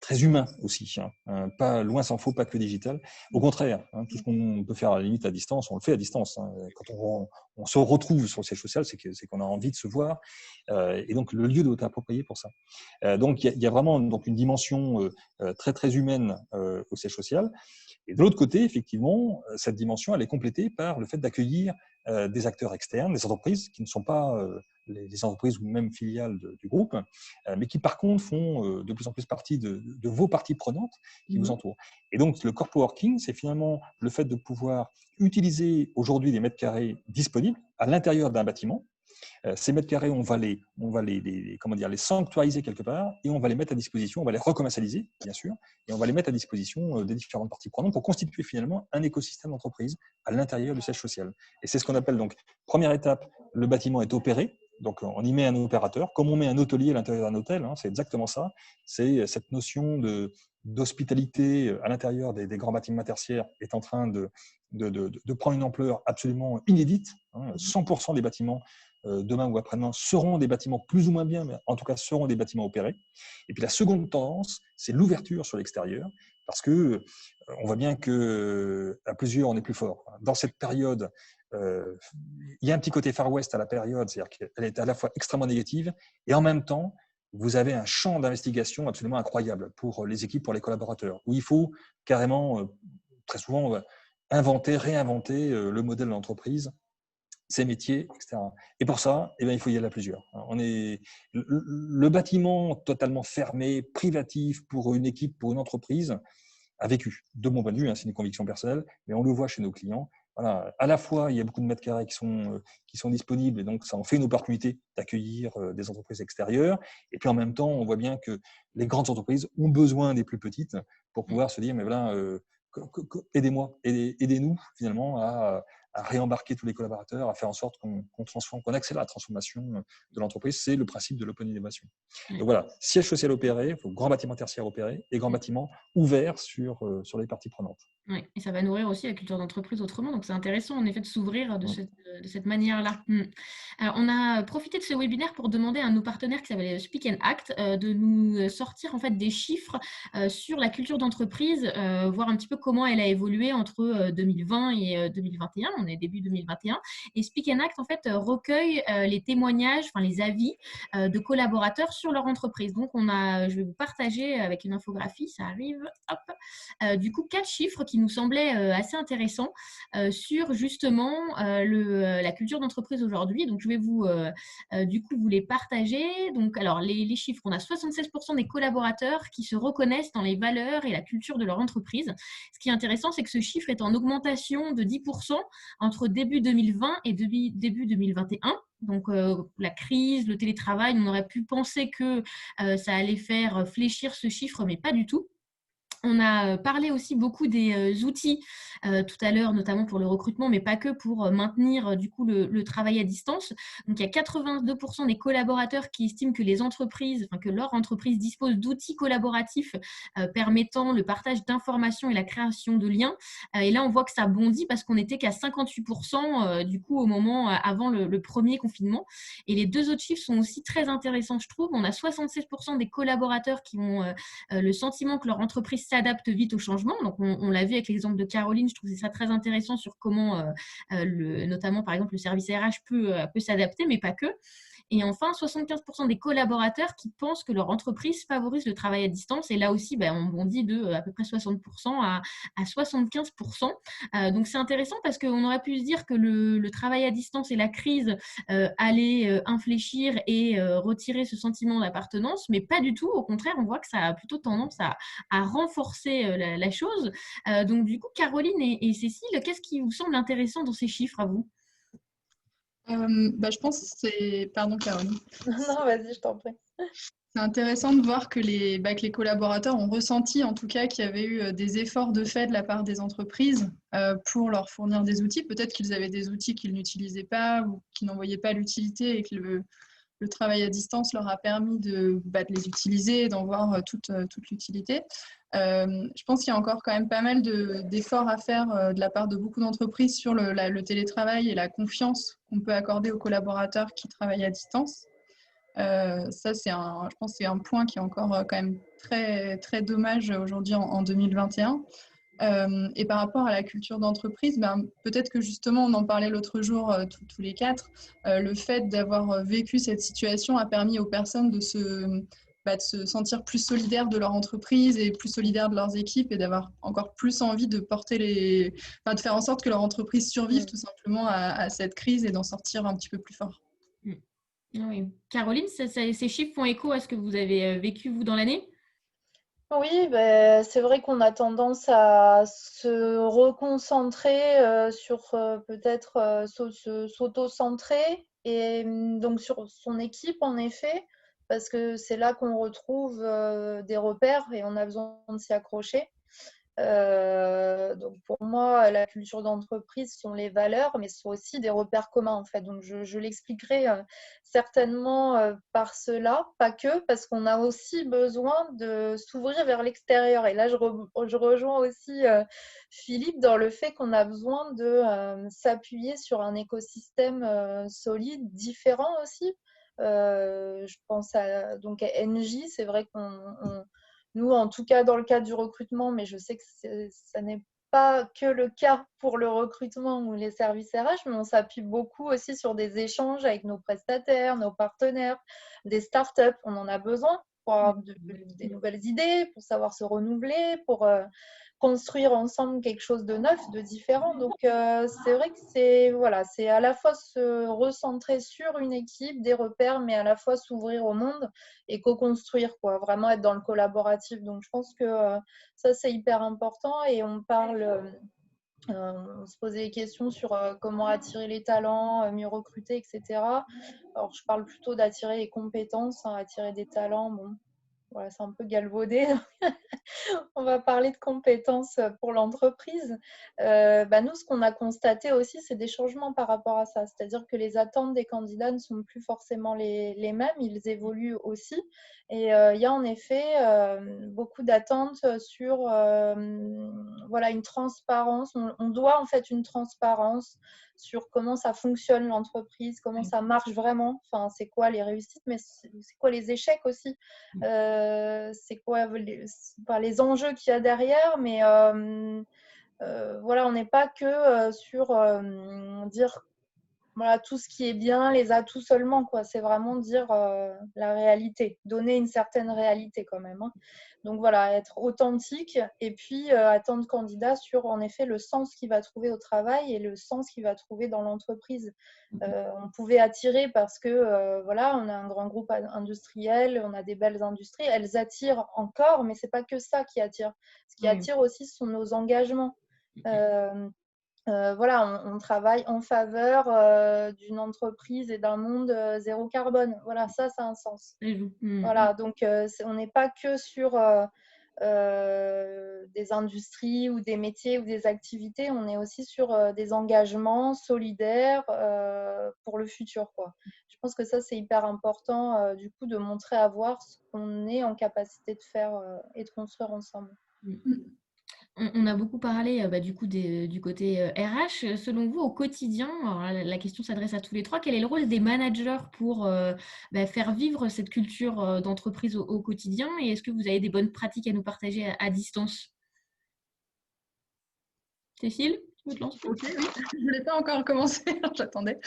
très humain aussi, pas loin s'en faut, pas que digital. Au contraire, tout ce qu'on peut faire à la limite à distance, on le fait à distance. Quand on se retrouve sur le siège social, c'est qu'on a envie de se voir, et donc le lieu doit être approprié pour ça. Donc il y a vraiment donc une dimension très très humaine au siège social. Et de l'autre côté, effectivement, cette dimension, elle est complétée par le fait d'accueillir des acteurs externes, des entreprises qui ne sont pas les entreprises ou même filiales du groupe, mais qui par contre font de plus en plus partie de vos parties prenantes qui vous entourent. Et donc le corpo working, c'est finalement le fait de pouvoir utiliser aujourd'hui des mètres carrés disponibles à l'intérieur d'un bâtiment. Ces mètres carrés, on va les sanctuariser quelque part et on va les mettre à disposition, on va les recommercialiser, bien sûr, et on va les mettre à disposition des différentes parties prenantes pour constituer finalement un écosystème d'entreprise à l'intérieur du siège social. Et c'est ce qu'on appelle donc, première étape, le bâtiment est opéré, donc on y met un opérateur, comme on met un hôtelier à l'intérieur d'un hôtel, c'est exactement ça, c'est cette notion d'hospitalité à l'intérieur des grands bâtiments tertiaires est en train de prendre une ampleur absolument inédite. 100% des bâtiments demain ou après-demain seront des bâtiments plus ou moins bien, mais en tout cas seront des bâtiments opérés. Et puis la seconde tendance, c'est l'ouverture sur l'extérieur, parce que on voit bien qu'à plusieurs, on est plus fort. Dans cette période, il y a un petit côté Far West à la période, c'est-à-dire qu'elle est à la fois extrêmement négative, et en même temps, vous avez un champ d'investigation absolument incroyable pour les équipes, pour les collaborateurs, où il faut carrément, très souvent, inventer, réinventer le modèle de l'entreprise, ses métiers, etc. Et pour ça, il faut y aller à plusieurs. Le bâtiment totalement fermé, privatif pour une équipe, pour une entreprise, a vécu. De mon point de vue, c'est une conviction personnelle, mais on le voit chez nos clients. Voilà. À la fois, il y a beaucoup de mètres carrés qui sont disponibles, et donc ça en fait une opportunité d'accueillir des entreprises extérieures. Et puis en même temps, on voit bien que les grandes entreprises ont besoin des plus petites pour pouvoir se dire, mais voilà, aidez-moi, aidez-nous finalement à réembarquer tous les collaborateurs, à faire en sorte qu'on accélère la transformation de l'entreprise. C'est le principe de l'open innovation. Donc voilà, siège social opéré, grand bâtiment tertiaire opéré et grand bâtiment ouvert sur les parties prenantes. Oui, et ça va nourrir aussi la culture d'entreprise autrement. Donc, c'est intéressant, en effet, de s'ouvrir de cette manière-là. Alors, on a profité de ce webinaire pour demander à nos partenaires qui s'appelle Speak and Act de nous sortir en fait des chiffres sur la culture d'entreprise, voir un petit peu comment elle a évolué entre 2020 et 2021. On est début 2021. Et Speak and Act, en fait, recueille les témoignages, enfin les avis de collaborateurs sur leur entreprise. Donc, je vais vous partager avec une infographie, ça arrive, hop, du coup, 4 chiffres qui nous semblaient assez intéressants sur justement la culture d'entreprise aujourd'hui. Donc, je vais du coup vous les partager. Donc, alors, les chiffres, on a 76% des collaborateurs qui se reconnaissent dans les valeurs et la culture de leur entreprise. Ce qui est intéressant, c'est que ce chiffre est en augmentation de 10% entre début 2020 et début 2021. Donc, la crise, le télétravail, on aurait pu penser que ça allait faire fléchir ce chiffre, mais pas du tout. On a parlé aussi beaucoup des outils tout à l'heure, notamment pour le recrutement, mais pas que, pour maintenir du coup le travail à distance. Donc, il y a 82% des collaborateurs qui estiment que les entreprises, enfin, que leur entreprise dispose d'outils collaboratifs permettant le partage d'informations et la création de liens. Et là, on voit que ça bondit parce qu'on n'était qu'à 58% du coup au moment avant le premier confinement. Et les deux autres chiffres sont aussi très intéressants, je trouve. On a 76% des collaborateurs qui ont le sentiment que leur entreprise s'adapte vite au changement. Donc, on l'a vu avec l'exemple de Caroline, je trouvais ça très intéressant sur comment, notamment par exemple, le service RH peut s'adapter, mais pas que. Et enfin, 75% des collaborateurs qui pensent que leur entreprise favorise le travail à distance. Et là aussi, on bondit de à peu près 60% à 75%. Donc, c'est intéressant parce qu'on aurait pu se dire que le travail à distance et la crise allaient infléchir et retirer ce sentiment d'appartenance, mais pas du tout. Au contraire, on voit que ça a plutôt tendance à renforcer la chose. Donc, du coup, Caroline et Cécile, qu'est-ce qui vous semble intéressant dans ces chiffres à vous? Je pense que c'est... Pardon, Caroline. Non, vas-y, je t'en prie. C'est intéressant de voir que que les collaborateurs ont ressenti, en tout cas, qu'il y avait eu des efforts de fait de la part des entreprises pour leur fournir des outils. Peut-être qu'ils avaient des outils qu'ils n'utilisaient pas ou qu'ils n'en voyaient pas l'utilité et que le travail à distance leur a permis de les utiliser et d'en voir toute l'utilité. Je pense qu'il y a encore quand même pas mal d'efforts à faire de la part de beaucoup d'entreprises sur le télétravail et la confiance qu'on peut accorder aux collaborateurs qui travaillent à distance. Ça, je pense que c'est un point qui est encore quand même très, très dommage aujourd'hui en 2021. Et par rapport à la culture d'entreprise, peut-être que justement, on en parlait l'autre jour tous les quatre, le fait d'avoir vécu cette situation a permis aux personnes de se sentir plus solidaires de leur entreprise et plus solidaires de leurs équipes et d'avoir encore plus envie de de faire en sorte que leur entreprise survive tout simplement à cette crise et d'en sortir un petit peu plus fort. Oui. Caroline, ces chiffres font écho à ce que vous avez vécu, vous, dans l'année? Oui, c'est vrai qu'on a tendance à se reconcentrer sur peut-être s'auto-centrer et donc sur son équipe en effet, parce que c'est là qu'on retrouve des repères et on a besoin de s'y accrocher. Donc pour moi, la culture d'entreprise sont les valeurs, mais ce sont aussi des repères communs en fait. Donc je l'expliquerai certainement par cela, pas que, parce qu'on a aussi besoin de s'ouvrir vers l'extérieur. Et là, je rejoins aussi Philippe dans le fait qu'on a besoin de s'appuyer sur un écosystème solide, différent aussi. Je pense donc à NJ, c'est vrai qu'on nous, en tout cas dans le cadre du recrutement, mais je sais que ça n'est pas que le cas pour le recrutement ou les services RH, mais on s'appuie beaucoup aussi sur des échanges avec nos prestataires, nos partenaires, des startups. On en a besoin pour avoir des nouvelles idées, pour savoir se renouveler, pour construire ensemble quelque chose de neuf, de différent. Donc, c'est vrai que c'est à la fois se recentrer sur une équipe, des repères, mais à la fois s'ouvrir au monde et co-construire, quoi, vraiment être dans le collaboratif. Donc, je pense que ça, c'est hyper important et on se posait des questions sur comment attirer les talents, mieux recruter, etc. Alors, je parle plutôt d'attirer les compétences, hein, attirer des talents, bon, voilà, c'est un peu galvaudé. On va parler de compétences pour l'entreprise. Nous, ce qu'on a constaté aussi, c'est des changements par rapport à ça. C'est-à-dire que les attentes des candidats ne sont plus forcément les mêmes, ils évoluent aussi. Et il y a en effet beaucoup d'attentes sur une transparence. On doit en fait une transparence sur comment ça fonctionne l'entreprise, comment ça marche vraiment. Enfin, c'est quoi les réussites, mais c'est quoi les échecs aussi. C'est quoi les enjeux qu'il y a derrière, mais on n'est pas que sur dire voilà, tout ce qui est bien, les atouts seulement, quoi. C'est vraiment dire la réalité, donner une certaine réalité quand même, hein. Donc voilà, être authentique et puis attendre candidat sur en effet le sens qu'il va trouver au travail et le sens qu'il va trouver dans l'entreprise. On pouvait attirer parce que on a un grand groupe industriel, on a des belles industries, elles attirent encore, mais c'est pas que ça qui attire. Ce qui attire aussi, ce sont nos engagements. On travaille en faveur d'une entreprise et d'un monde zéro carbone. Voilà, ça a un sens. Voilà, donc on n'est pas que sur des industries ou des métiers ou des activités. On est aussi sur des engagements solidaires pour le futur, quoi. Je pense que ça, c'est hyper important, du coup, de montrer à voir ce qu'on est en capacité de faire et de construire ensemble. On a beaucoup parlé du coup du côté RH. Selon vous, au quotidien, alors là, la question s'adresse à tous les trois, quel est le rôle des managers pour faire vivre cette culture d'entreprise au quotidien? Et est-ce que vous avez des bonnes pratiques à nous partager à distance? Cécile, tu veux te lancer? Ok, oui, je ne voulais pas encore commencer, j'attendais.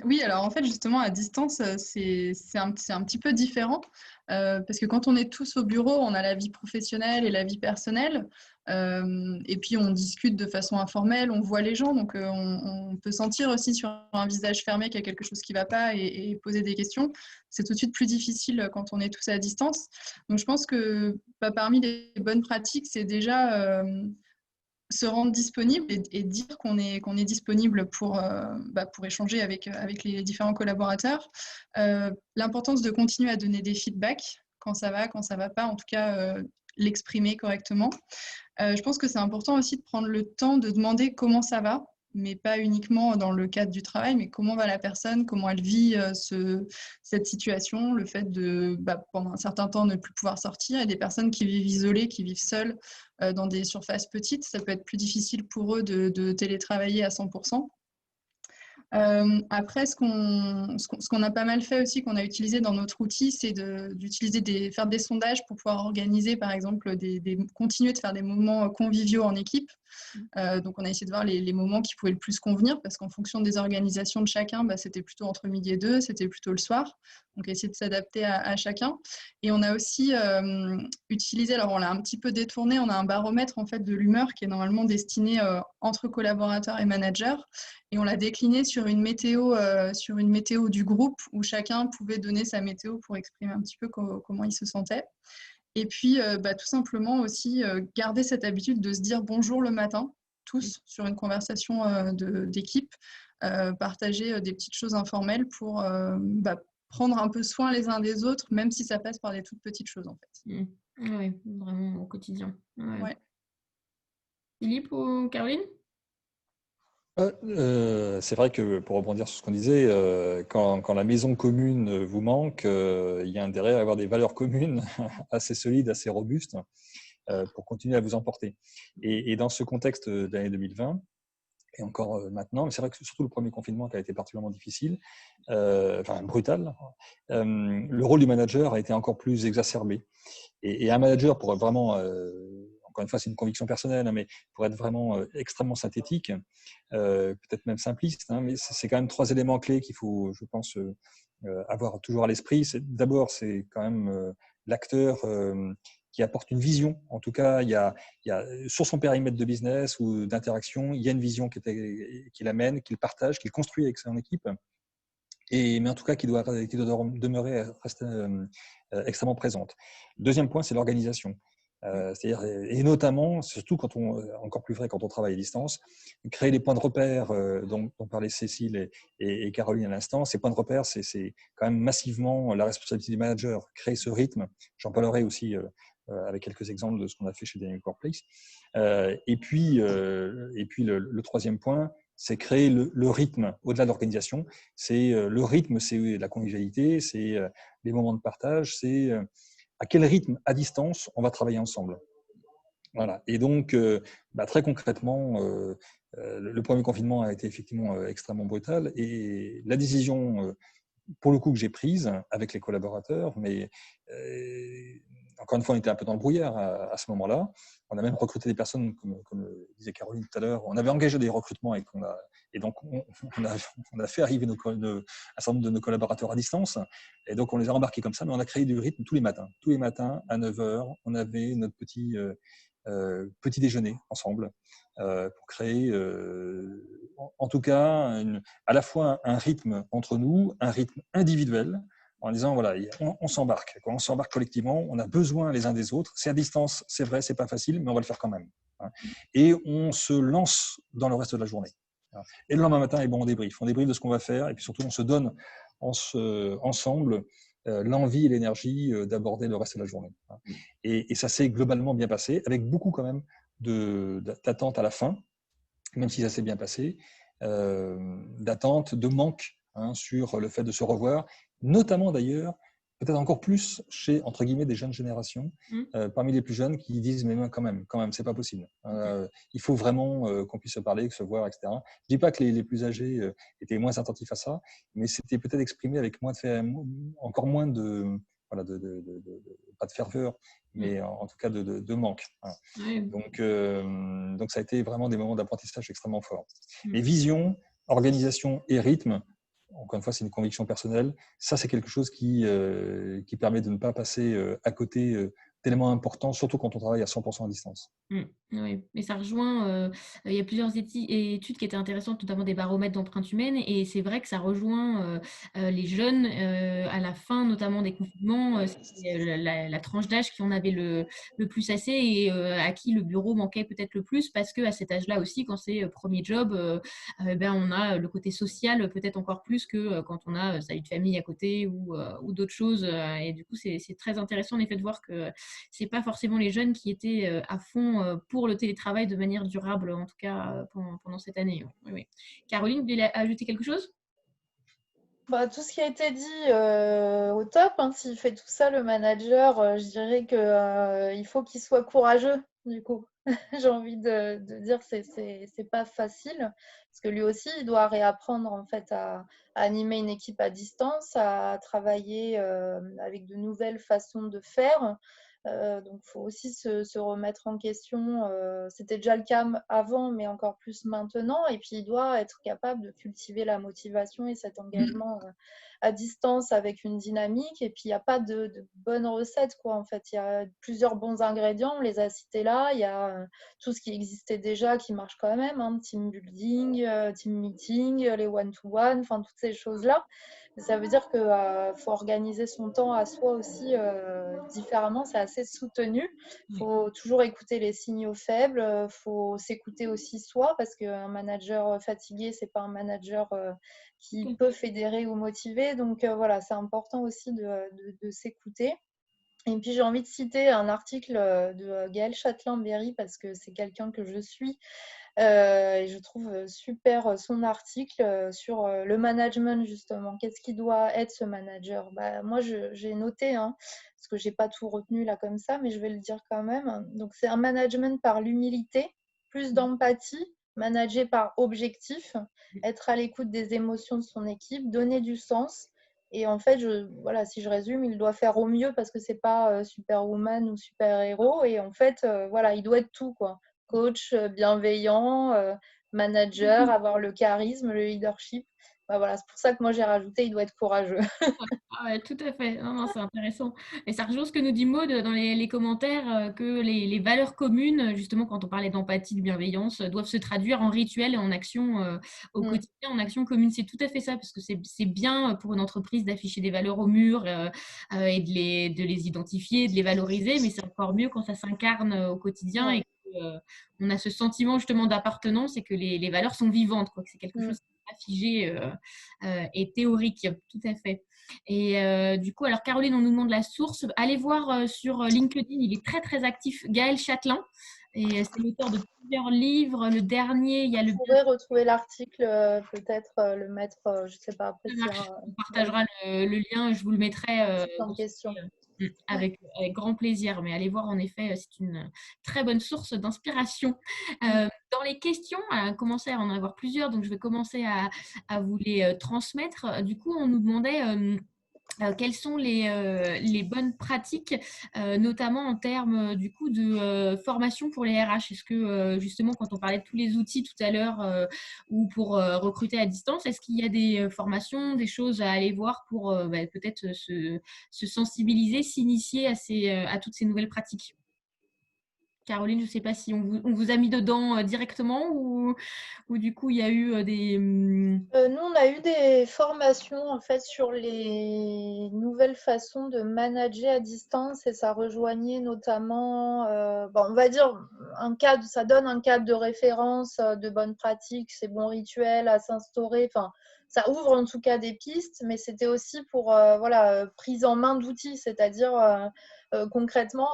Oui, alors en fait, justement, à distance, c'est un petit peu différent parce que quand on est tous au bureau, on a la vie professionnelle et la vie personnelle. Et puis, on discute de façon informelle, on voit les gens, donc on peut sentir aussi sur un visage fermé qu'il y a quelque chose qui ne va pas et poser des questions. C'est tout de suite plus difficile quand on est tous à distance. Donc, je pense que parmi les bonnes pratiques, c'est déjà se rendre disponible et dire qu'on est disponible pour échanger avec les différents collaborateurs. L'importance de continuer à donner des feedbacks quand ça va pas, en tout cas l'exprimer correctement. Je pense que c'est important aussi de prendre le temps de demander comment ça va, mais pas uniquement dans le cadre du travail, mais comment va la personne, comment elle vit cette situation, le fait de, pendant un certain temps, ne plus pouvoir sortir. Il y a des personnes qui vivent isolées, qui vivent seules dans des surfaces petites. Ça peut être plus difficile pour eux de télétravailler à 100%. Après, ce qu'on a pas mal fait aussi, qu'on a utilisé dans notre outil, c'est faire des sondages pour pouvoir organiser, par exemple, continuer de faire des moments conviviaux en équipe. Donc, on a essayé de voir les moments qui pouvaient le plus convenir, parce qu'en fonction des organisations de chacun, c'était plutôt entre midi et 2, c'était plutôt le soir. Donc, essayer de s'adapter à chacun. Et on a aussi utilisé, alors on l'a un petit peu détourné, on a un baromètre en fait de l'humeur qui est normalement destiné entre collaborateurs et managers. Et on l'a décliné sur une météo du groupe où chacun pouvait donner sa météo pour exprimer un petit peu comment il se sentait. Et puis, tout simplement aussi garder cette habitude de se dire bonjour le matin, tous, sur une conversation d'équipe, partager des petites choses informelles pour prendre un peu soin les uns des autres, même si ça passe par des toutes petites choses en fait. Oui, vraiment au quotidien. Ouais. Philippe ou Caroline? C'est vrai que pour rebondir sur ce qu'on disait, quand la maison commune vous manque, il y a intérêt à avoir des valeurs communes assez solides, assez robustes pour continuer à vous emporter. Et dans ce contexte de l'année 2020, et encore maintenant, mais c'est vrai que surtout le premier confinement qui a été particulièrement difficile, brutal, le rôle du manager a été encore plus exacerbé. Et un manager pourrait vraiment, encore une fois, c'est une conviction personnelle, mais pour être vraiment extrêmement synthétique, peut-être même simpliste, mais c'est quand même 3 éléments clés qu'il faut, je pense, avoir toujours à l'esprit. D'abord, c'est quand même l'acteur qui apporte une vision. En tout cas, il y a sur son périmètre de business ou d'interaction, il y a une vision qu'il amène, qu'il partage, qu'il construit avec son équipe. Mais en tout cas, qui doit demeurer rester extrêmement présente. Deuxième point, c'est l'organisation. C'est-à-dire, et notamment, surtout encore plus vrai quand on travaille à distance, créer des points de repère dont parlaient Cécile et Caroline à l'instant. Ces points de repère, c'est quand même massivement la responsabilité du manager. Créer ce rythme. J'en parlerai aussi avec quelques exemples de ce qu'on a fait chez Dynamic Workplace. Et puis le troisième point, c'est créer le rythme au-delà de l'organisation. Le rythme, c'est la convivialité, c'est les moments de partage, c'est à quel rythme, à distance, on va travailler ensemble. Voilà. Et donc, très concrètement, le premier confinement a été effectivement extrêmement brutal et la décision, pour le coup, que j'ai prise avec les collaborateurs, mais encore une fois, on était un peu dans le brouillard à ce moment-là. On a même recruté des personnes, comme disait Caroline tout à l'heure. On avait engagé des recrutements et donc on a fait arriver un certain nombre de nos collaborateurs à distance. Et donc, on les a embarqués comme ça, mais on a créé du rythme tous les matins. Tous les matins, à 9h, on avait notre petit déjeuner ensemble pour créer, en tout cas, à la fois un rythme entre nous, un rythme individuel, en disant voilà, on s'embarque. Quand on s'embarque collectivement, on a besoin les uns des autres. C'est à distance, c'est vrai, c'est pas facile, mais on va le faire quand même. Et on se lance dans le reste de la journée. Et le lendemain matin, on débriefe de ce qu'on va faire, et puis surtout, on se donne ensemble l'envie et l'énergie d'aborder le reste de la journée. Et ça s'est globalement bien passé, avec beaucoup quand même d'attentes à la fin, même si ça s'est bien passé, d'attentes, de manque sur le fait de se revoir, notamment d'ailleurs, peut-être encore plus chez, entre guillemets, des jeunes générations, parmi les plus jeunes qui disent, mais quand même, c'est pas possible. Il faut vraiment qu'on puisse se parler, se voir, etc. Je dis pas que les plus âgés étaient moins attentifs à ça, mais c'était peut-être exprimé avec encore moins pas de ferveur, mais en tout cas de manque. Donc ça a été vraiment des moments d'apprentissage extrêmement forts. Et vision, organisation et rythme, encore une fois, c'est une conviction personnelle. Ça, c'est quelque chose qui permet de ne pas passer à côté d'éléments importants, surtout quand on travaille à 100% à distance. Oui, mais ça rejoint, il y a plusieurs études qui étaient intéressantes, notamment des baromètres d'empreinte humaine, et c'est vrai que ça rejoint les jeunes à la fin, notamment des confinements, c'était la tranche d'âge qui en avait le plus assez et à qui le bureau manquait peut-être le plus, parce qu'à cet âge-là aussi, quand c'est premier job, on a le côté social peut-être encore plus que quand on a sa vie de famille à côté ou d'autres choses. Et du coup, c'est très intéressant en effet de voir que c'est pas forcément les jeunes qui étaient à fond pour le télétravail de manière durable, en tout cas pendant cette année. Oui. Caroline, vous voulez ajouter quelque chose ? Tout ce qui a été dit au top. S'il fait tout ça, le manager, je dirais qu'il faut qu'il soit courageux, du coup. J'ai envie de dire que c'est pas facile, parce que lui aussi, il doit réapprendre en fait à animer une équipe à distance, à travailler avec de nouvelles façons de faire. Donc, il faut aussi se remettre en question. C'était déjà le cas avant, mais encore plus maintenant. Et puis, il doit être capable de cultiver la motivation et cet engagement à distance avec une dynamique. Et puis, il n'y a pas de bonne recette, quoi. En fait, il y a plusieurs bons ingrédients. On les a cités là. Il y a tout ce qui existait déjà qui marche quand même. Team building, team meeting, les one-to-one, enfin, toutes ces choses-là. Ça veut dire qu'il faut organiser son temps à soi aussi différemment. C'est assez soutenu. Il faut toujours écouter les signaux faibles. Il faut s'écouter aussi soi, parce qu'un manager fatigué, ce n'est pas un manager qui peut fédérer ou motiver. Donc voilà, c'est important aussi de s'écouter. Et puis j'ai envie de citer un article de Gaëlle Châtelain-Berry, parce que c'est quelqu'un que je suis. Et je trouve super son article sur le management, justement. Qu'est-ce qui doit être ce manager ? Moi, j'ai noté, parce que je n'ai pas tout retenu là comme ça, mais je vais le dire quand même. Donc, c'est un management par l'humilité, plus d'empathie, manager par objectif, être à l'écoute des émotions de son équipe, donner du sens. Et en fait, si je résume, il doit faire au mieux, parce que ce n'est pas Superwoman ou super-héros. Et en fait, il doit être tout, quoi. Coach bienveillant, manager, avoir le charisme, le leadership. C'est pour ça que moi j'ai rajouté, il doit être courageux. Ouais, tout à fait. Non, c'est intéressant. Et ça rejoint ce que nous dit Maud dans les commentaires, que les valeurs communes, justement, quand on parlait d'empathie, de bienveillance, doivent se traduire en rituel et en action au quotidien, en action commune. C'est tout à fait ça, parce que c'est bien pour une entreprise d'afficher des valeurs au mur et de les identifier, de les valoriser, mais c'est encore mieux quand ça s'incarne au quotidien et qu'on a ce sentiment justement d'appartenance et que les valeurs sont vivantes, quoi, que c'est quelque chose qui n'est pas figé et théorique. Tout à fait. Et du coup, alors Caroline, on nous demande la source. Allez voir sur LinkedIn, il est très très actif, Gaël Châtelain. Et c'est l'auteur de plusieurs livres. Le dernier, il y a le... Vous pourrez retrouver l'article, peut-être le mettre, je ne sais pas, après. On partagera le lien, je vous le mettrai en question. avec grand plaisir. Mais allez voir, en effet, c'est une très bonne source d'inspiration. Dans les questions, on commençait à en avoir plusieurs, donc je vais commencer à vous les transmettre. Du coup, on nous demandait... quelles sont les bonnes pratiques, notamment en termes du coup de formation pour les RH ? Est-ce que justement, quand on parlait de tous les outils tout à l'heure ou pour recruter à distance, est-ce qu'il y a des formations, des choses à aller voir pour peut-être se sensibiliser, s'initier à toutes ces nouvelles pratiques ? Caroline, je ne sais pas si on vous a mis dedans directement ou du coup il y a eu des... Nous, on a eu des formations en fait sur les nouvelles façons de manager à distance, et ça rejoignait notamment, on va dire, ça donne un cadre de référence de bonnes pratiques, ces bons rituels à s'instaurer. Enfin, ça ouvre en tout cas des pistes, mais c'était aussi pour prise en main d'outils, c'est-à-dire concrètement,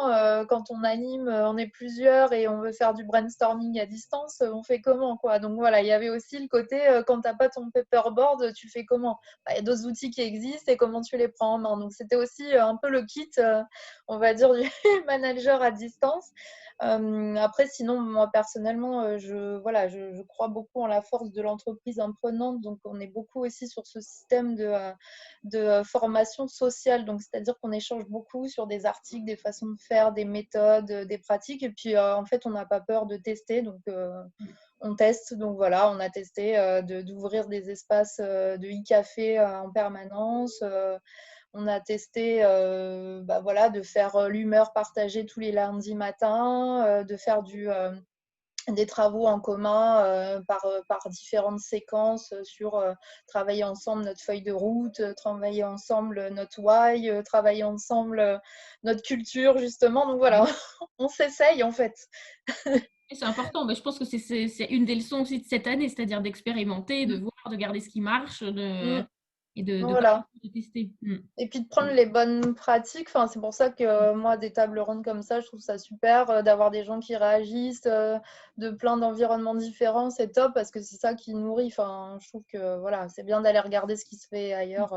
quand on anime, on est plusieurs et on veut faire du brainstorming à distance, on fait comment, quoi. Donc voilà, il y avait aussi le côté, quand tu n'as pas ton paperboard, tu fais comment? Bah, y a d'autres outils qui existent et comment tu les prends en main. Donc c'était aussi un peu le kit, on va dire, du manager à distance. Après, sinon, moi personnellement, je crois beaucoup en la force de l'entreprise imprenante. Donc, on est beaucoup aussi sur ce système de formation sociale. Donc, c'est-à-dire qu'on échange beaucoup sur des articles, des façons de faire, des méthodes, des pratiques. Et puis, en fait, on n'a pas peur de tester. Donc, on teste. Donc, voilà, on a testé d'ouvrir des espaces de e-café en permanence. On a testé de faire l'humeur partagée tous les lundis matins, de faire des travaux en commun par différentes séquences sur travailler ensemble notre feuille de route, travailler ensemble notre why, travailler ensemble notre culture, justement. Donc voilà, on s'essaye en fait. Et c'est important, mais je pense que c'est une des leçons aussi de cette année, c'est-à-dire d'expérimenter, de voir, de garder ce qui marche et de Voilà. de tester. Et puis de prendre les bonnes pratiques. Enfin, c'est pour ça que moi, des tables rondes comme ça, je trouve ça super d'avoir des gens qui réagissent de plein d'environnements différents. C'est top parce que c'est ça qui nourrit. Enfin, je trouve que voilà, c'est bien d'aller regarder ce qui se fait ailleurs,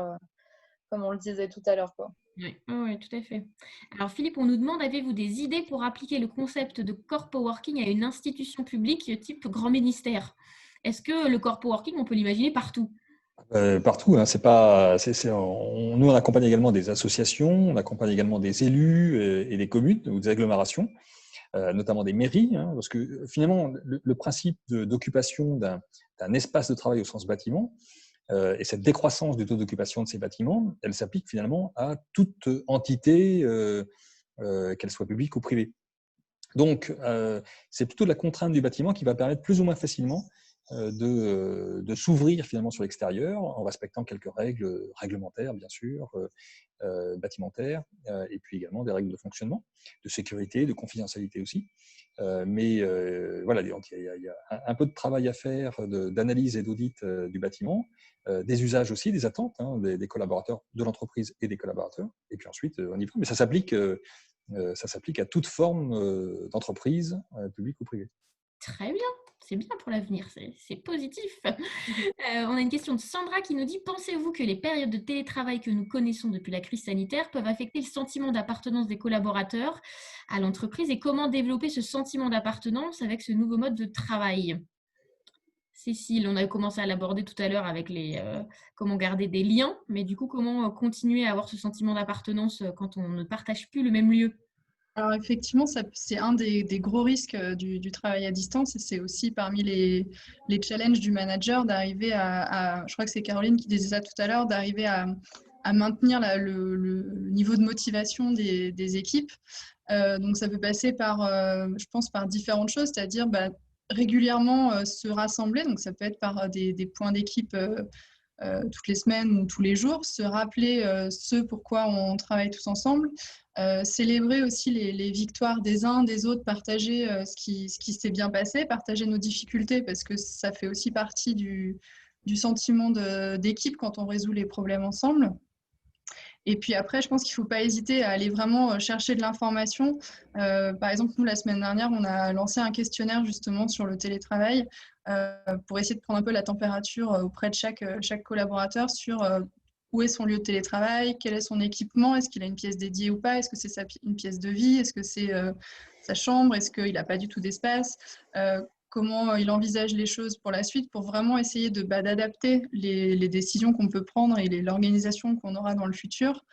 comme on le disait tout à l'heure, quoi. Oui, ouais, tout à fait. Alors Philippe, on nous demande, avez-vous des idées pour appliquer le concept de corpo-working à une institution publique type grand ministère? Est-ce que le corpo-working, on peut l'imaginer partout? Partout, hein, c'est pas, nous on accompagne également des associations, on accompagne également des élus et des communes ou des agglomérations, notamment des mairies, hein, parce que finalement le principe d'occupation d'un espace de travail au sens bâtiment et cette décroissance du taux d'occupation de ces bâtiments, elle s'applique finalement à toute entité, qu'elle soit publique ou privée. Donc, c'est plutôt la contrainte du bâtiment qui va permettre plus ou moins facilement de s'ouvrir finalement sur l'extérieur en respectant quelques règles réglementaires, bien sûr, bâtimentaires, et puis également des règles de fonctionnement, de sécurité, de confidentialité aussi. Mais voilà, donc il y a un peu de travail à faire d'analyse et d'audit du bâtiment, des usages aussi, des attentes des collaborateurs de l'entreprise et des collaborateurs. Et puis ensuite, on y va. Mais ça s'applique à toute forme d'entreprise, publique ou privée. Très bien, c'est bien pour l'avenir, c'est positif. On a une question de Sandra qui nous dit, pensez-vous que les périodes de télétravail que nous connaissons depuis la crise sanitaire peuvent affecter le sentiment d'appartenance des collaborateurs à l'entreprise et comment développer ce sentiment d'appartenance avec ce nouveau mode de travail? Cécile, on a commencé à l'aborder tout à l'heure avec comment garder des liens, mais du coup, comment continuer à avoir ce sentiment d'appartenance quand on ne partage plus le même lieu? Alors effectivement, c'est un des gros risques du travail à distance et c'est aussi parmi les challenges du manager d'arriver je crois que c'est Caroline qui disait ça tout à l'heure, d'arriver à maintenir le niveau de motivation des équipes. Donc ça peut passer je pense, par différentes choses, c'est-à-dire régulièrement se rassembler, donc ça peut être par des points d'équipe toutes les semaines ou tous les jours, se rappeler ce pourquoi on travaille tous ensemble, célébrer aussi les victoires des uns, des autres, partager ce qui s'est bien passé, partager nos difficultés parce que ça fait aussi partie du sentiment d'équipe quand on résout les problèmes ensemble. Et puis après, je pense qu'il ne faut pas hésiter à aller vraiment chercher de l'information. Par exemple, nous, la semaine dernière, on a lancé un questionnaire justement sur le télétravail pour essayer de prendre un peu la température auprès de chaque collaborateur sur où est son lieu de télétravail, quel est son équipement, est-ce qu'il a une pièce dédiée ou pas, est-ce que c'est une pièce de vie, est-ce que c'est sa chambre, est-ce qu'il n'a pas du tout d'espace, comment il envisage les choses pour la suite, pour vraiment essayer d'adapter les décisions qu'on peut prendre et l'organisation qu'on aura dans le futur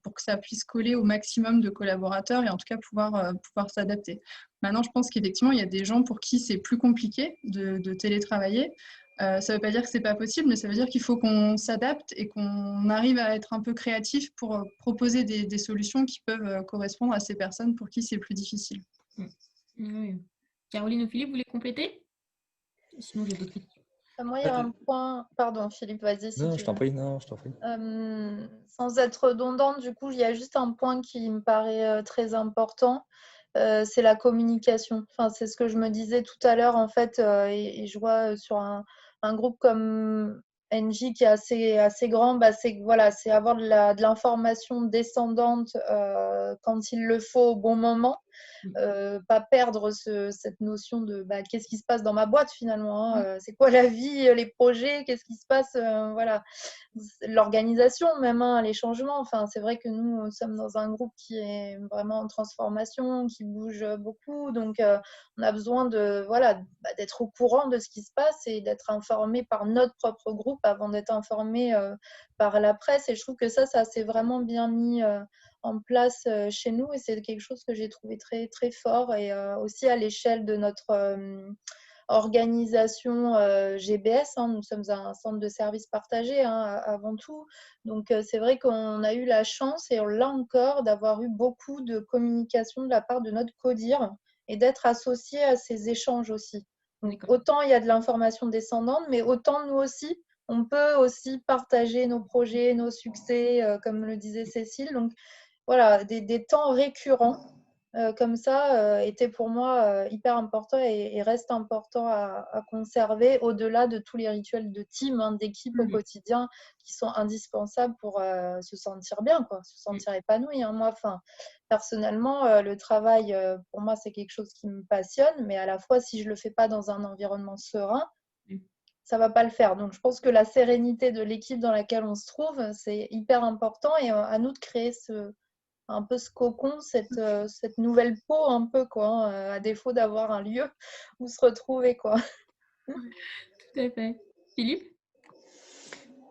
pour que ça puisse coller au maximum de collaborateurs et en tout cas pouvoir s'adapter. Maintenant, je pense qu'effectivement, il y a des gens pour qui c'est plus compliqué de télétravailler. Ça ne veut pas dire que ce n'est pas possible, mais ça veut dire qu'il faut qu'on s'adapte et qu'on arrive à être un peu créatif pour proposer des solutions qui peuvent correspondre à ces personnes pour qui c'est plus difficile. Oui. Caroline ou Philippe, vous voulez compléter? Sinon, j'ai d'autres questions. Moi, il y a un point. Pardon, Philippe, vas-y. Si Non, tu je t'en veux. prie, non, je t'en prie. Sans être redondante, du coup, il y a juste un point qui me paraît très important, c'est la communication. Enfin, c'est ce que je me disais tout à l'heure, en fait, et je vois sur un groupe comme NJ qui est assez grand, c'est voilà, c'est avoir de l'information descendante quand il le faut au bon moment. Pas perdre cette notion de qu'est-ce qui se passe dans ma boîte finalement, hein, c'est quoi la vie, les projets, qu'est-ce qui se passe, voilà, l'organisation même, hein, les changements. Enfin, c'est vrai que nous sommes dans un groupe qui est vraiment en transformation, qui bouge beaucoup, donc on a besoin de voilà d'être au courant de ce qui se passe et d'être informé par notre propre groupe avant d'être informé par la presse. Et je trouve que ça s'est vraiment bien mis en place chez nous, et c'est quelque chose que j'ai trouvé très, très fort. Et aussi à l'échelle de notre organisation GBS, hein, nous sommes un centre de services partagés, hein, avant tout. Donc c'est vrai qu'on a eu la chance, et on l'a encore, d'avoir eu beaucoup de communication de la part de notre CODIR et d'être associé à ces échanges aussi. Donc autant il y a de l'information descendante, mais autant nous aussi, on peut aussi partager nos projets, nos succès, comme le disait Cécile. Donc voilà, des temps récurrents comme ça étaient pour moi hyper importants et restent importants à conserver, au-delà de tous les rituels de team, hein, d'équipe au quotidien, qui sont indispensables pour se sentir bien, quoi, se sentir épanoui. Hein. Moi, personnellement, le travail, pour moi, c'est quelque chose qui me passionne, mais à la fois, si je ne le fais pas dans un environnement serein, ça ne va pas le faire. Donc, je pense que la sérénité de l'équipe dans laquelle on se trouve, c'est hyper important, et à nous de créer un peu ce cocon, cette nouvelle peau un peu, quoi, hein, à défaut d'avoir un lieu où se retrouver, quoi. Tout à fait. Philippe ?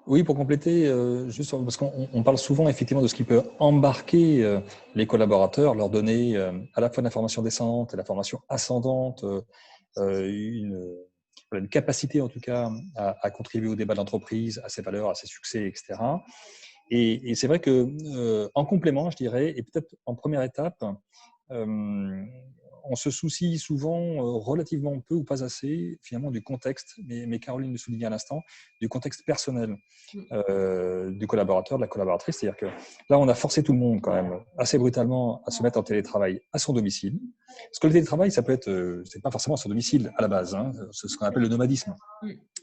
Oui, pour compléter, juste parce qu'on parle souvent effectivement de ce qui peut embarquer les collaborateurs, leur donner à la fois de l'information descendante et la formation ascendante, une capacité en tout cas à contribuer au débat d'entreprise, à ses valeurs, à ses succès, etc. Et c'est vrai que en complément, je dirais, et peut-être en première étape, on se soucie souvent relativement peu ou pas assez finalement du contexte, mais Caroline le soulignait à l'instant, du contexte personnel du collaborateur, de la collaboratrice. C'est-à-dire que là, on a forcé tout le monde quand même assez brutalement à se mettre en télétravail à son domicile. Parce que le télétravail, ça peut être, c'est pas forcément à son domicile à la base, hein, c'est ce qu'on appelle le nomadisme.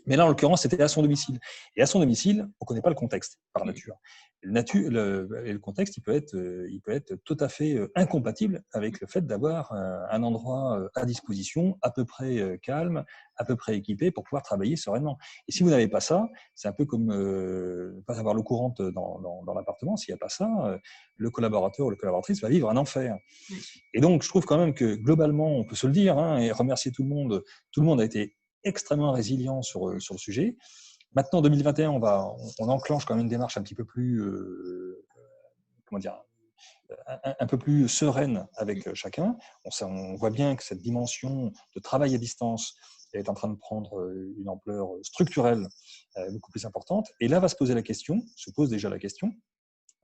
Mais là, en l'occurrence, c'était à son domicile. Et à son domicile, on ne connaît pas le contexte par nature. Le contexte, il peut être tout à fait incompatible avec le fait d'avoir un endroit à disposition, à peu près calme, à peu près équipé pour pouvoir travailler sereinement. Et si vous n'avez pas ça, c'est un peu comme ne pas avoir l'eau courante dans l'appartement. S'il n'y a pas ça, le collaborateur ou la collaboratrice va vivre un enfer. Et donc, je trouve quand même que globalement, on peut se le dire, hein, et remercier tout le monde. Tout le monde a été extrêmement résilient sur le sujet. Maintenant, en 2021, on enclenche quand même une démarche un petit peu plus, un peu plus sereine avec chacun. On voit bien que cette dimension de travail à distance est en train de prendre une ampleur structurelle beaucoup plus importante. Et là se pose déjà la question,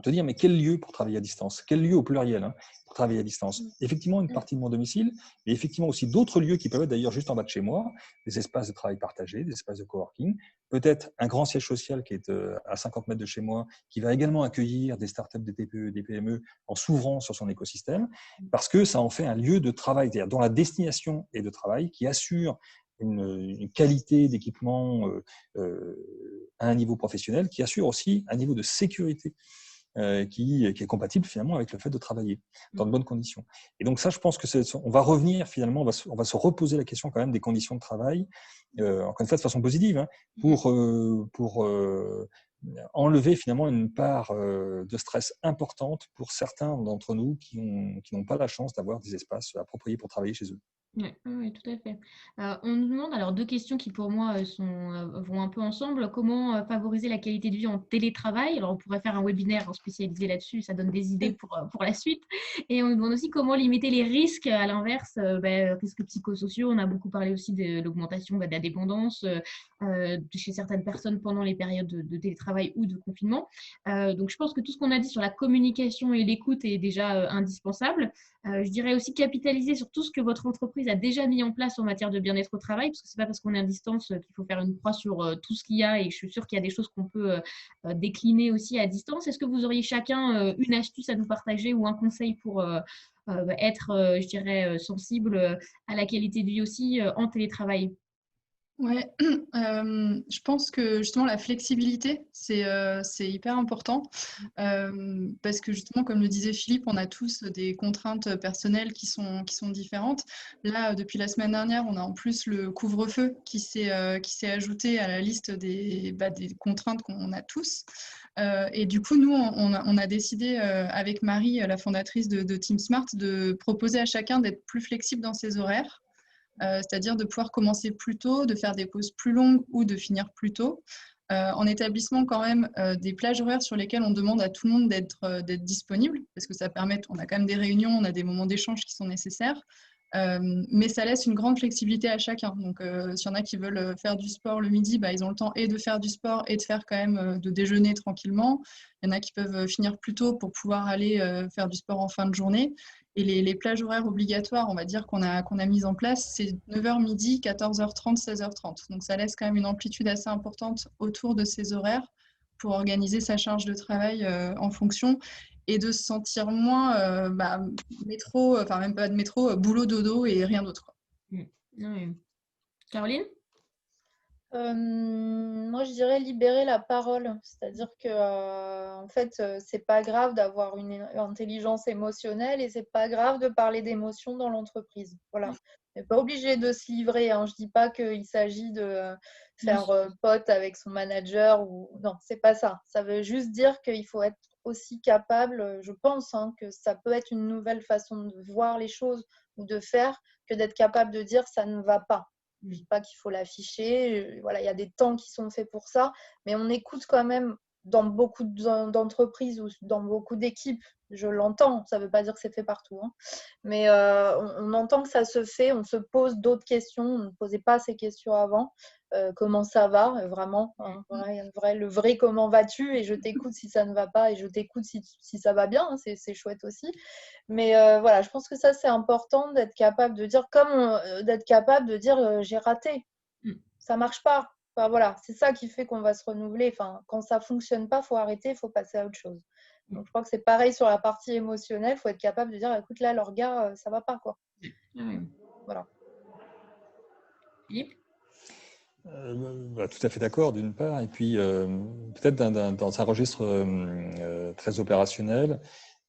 de dire mais quel lieu pour travailler à distance? Quel lieu au pluriel, hein, pour travailler à distance? Effectivement, une partie de mon domicile, mais effectivement aussi d'autres lieux qui peuvent être d'ailleurs juste en bas de chez moi, des espaces de travail partagés, des espaces de coworking, peut-être un grand siège social qui est à 50 mètres de chez moi, qui va également accueillir des startups, des TPE, des PME en s'ouvrant sur son écosystème, parce que ça en fait un lieu de travail, c'est-à-dire dont la destination est de travail, qui assure une qualité d'équipement à un niveau professionnel, qui assure aussi un niveau de sécurité qui est compatible finalement avec le fait de travailler dans de bonnes conditions. Et donc ça, je pense que on va revenir finalement, on va se reposer la question quand même des conditions de travail, encore une fois de façon positive, hein, pour enlever finalement une part de stress importante pour certains d'entre nous qui n'ont pas la chance d'avoir des espaces appropriés pour travailler chez eux. Oui, tout à fait. On nous demande alors deux questions qui pour moi vont un peu ensemble. Comment favoriser la qualité de vie en télétravail? Alors on pourrait faire un webinaire spécialisé là-dessus, ça donne des idées pour la suite. Et on nous demande aussi comment limiter les risques, à l'inverse, risques psychosociaux. On a beaucoup parlé aussi de l'augmentation de la dépendance chez certaines personnes pendant les périodes de télétravail ou de confinement. Donc je pense que tout ce qu'on a dit sur la communication et l'écoute est déjà indispensable. Je dirais aussi capitaliser sur tout ce que votre entreprise a déjà mis en place en matière de bien-être au travail, parce que ce n'est pas parce qu'on est à distance qu'il faut faire une croix sur tout ce qu'il y a, et je suis sûre qu'il y a des choses qu'on peut décliner aussi à distance. Est-ce que vous auriez chacun une astuce à nous partager ou un conseil pour être, je dirais, sensible à la qualité de vie aussi en télétravail? Ouais, je pense que justement la flexibilité, c'est hyper important parce que justement, comme le disait Philippe, on a tous des contraintes personnelles qui sont différentes. Là, depuis la semaine dernière, on a en plus le couvre-feu qui s'est ajouté à la liste des contraintes qu'on a tous. Et du coup, nous, on a décidé avec Marie, la fondatrice de Team Smart, de proposer à chacun d'être plus flexible dans ses horaires. C'est-à-dire de pouvoir commencer plus tôt, de faire des pauses plus longues ou de finir plus tôt, en établissement quand même des plages horaires sur lesquelles on demande à tout le monde d'être disponible, parce que ça permet, on a quand même des réunions, on a des moments d'échange qui sont nécessaires, mais ça laisse une grande flexibilité à chacun. Donc, s'il y en a qui veulent faire du sport le midi, bah, ils ont le temps et de faire du sport et de faire quand même de déjeuner tranquillement. Il y en a qui peuvent finir plus tôt pour pouvoir aller faire du sport en fin de journée. Et les plages horaires obligatoires, on va dire qu'on a mises en place, c'est 9h midi, 14h30, 16h30. Donc ça laisse quand même une amplitude assez importante autour de ces horaires pour organiser sa charge de travail en fonction et de se sentir moins métro, enfin même pas de métro, boulot, dodo et rien d'autre. Oui. Caroline? Moi, je dirais libérer la parole. C'est-à-dire que, en fait, c'est pas grave d'avoir une intelligence émotionnelle et c'est pas grave de parler d'émotions dans l'entreprise. Voilà. On n'est pas obligé de se livrer, hein. Je dis pas qu'il s'agit de faire pote avec son manager ou non, c'est pas ça. Ça veut juste dire qu'il faut être aussi capable, je pense, hein, que ça peut être une nouvelle façon de voir les choses ou de faire que d'être capable de dire ça ne va pas. Je ne dis pas qu'il faut l'afficher. Voilà, il y a des temps qui sont faits pour ça, mais on écoute quand même dans beaucoup d'entreprises ou dans beaucoup d'équipes. Je l'entends, ça ne veut pas dire que c'est fait partout, hein. Mais on entend que ça se fait, on se pose d'autres questions, on ne posait pas ces questions avant. Comment ça va, vraiment, hein, le vrai comment vas-tu, et je t'écoute si ça ne va pas et je t'écoute si ça va bien, hein, c'est chouette aussi. Mais voilà, je pense que ça c'est important d'être capable de dire, d'être capable de dire j'ai raté, ça marche pas. Enfin, voilà, c'est ça qui fait qu'on va se renouveler. Enfin, quand ça fonctionne pas, faut arrêter, il faut passer à autre chose. Donc je crois que c'est pareil sur la partie émotionnelle, il faut être capable de dire écoute là l'orga ça va pas quoi. Voilà. Philippe? Tout à fait d'accord, d'une part, et puis peut-être dans un registre très opérationnel,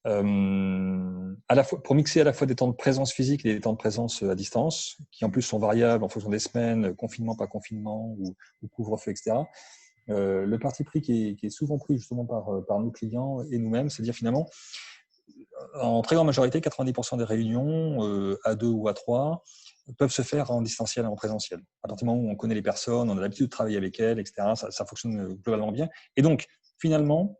à la fois, pour mixer à la fois des temps de présence physique et des temps de présence à distance, qui en plus sont variables en fonction des semaines, confinement, pas confinement, ou couvre-feu, etc. Le parti pris qui est souvent pris justement par nos clients et nous-mêmes, c'est-à-dire finalement, en très grande majorité, 90% des réunions à 2 ou à 3 peuvent se faire en distanciel et en présentiel. À partir du moment où on connaît les personnes, on a l'habitude de travailler avec elles, etc., ça fonctionne globalement bien. Et donc, finalement,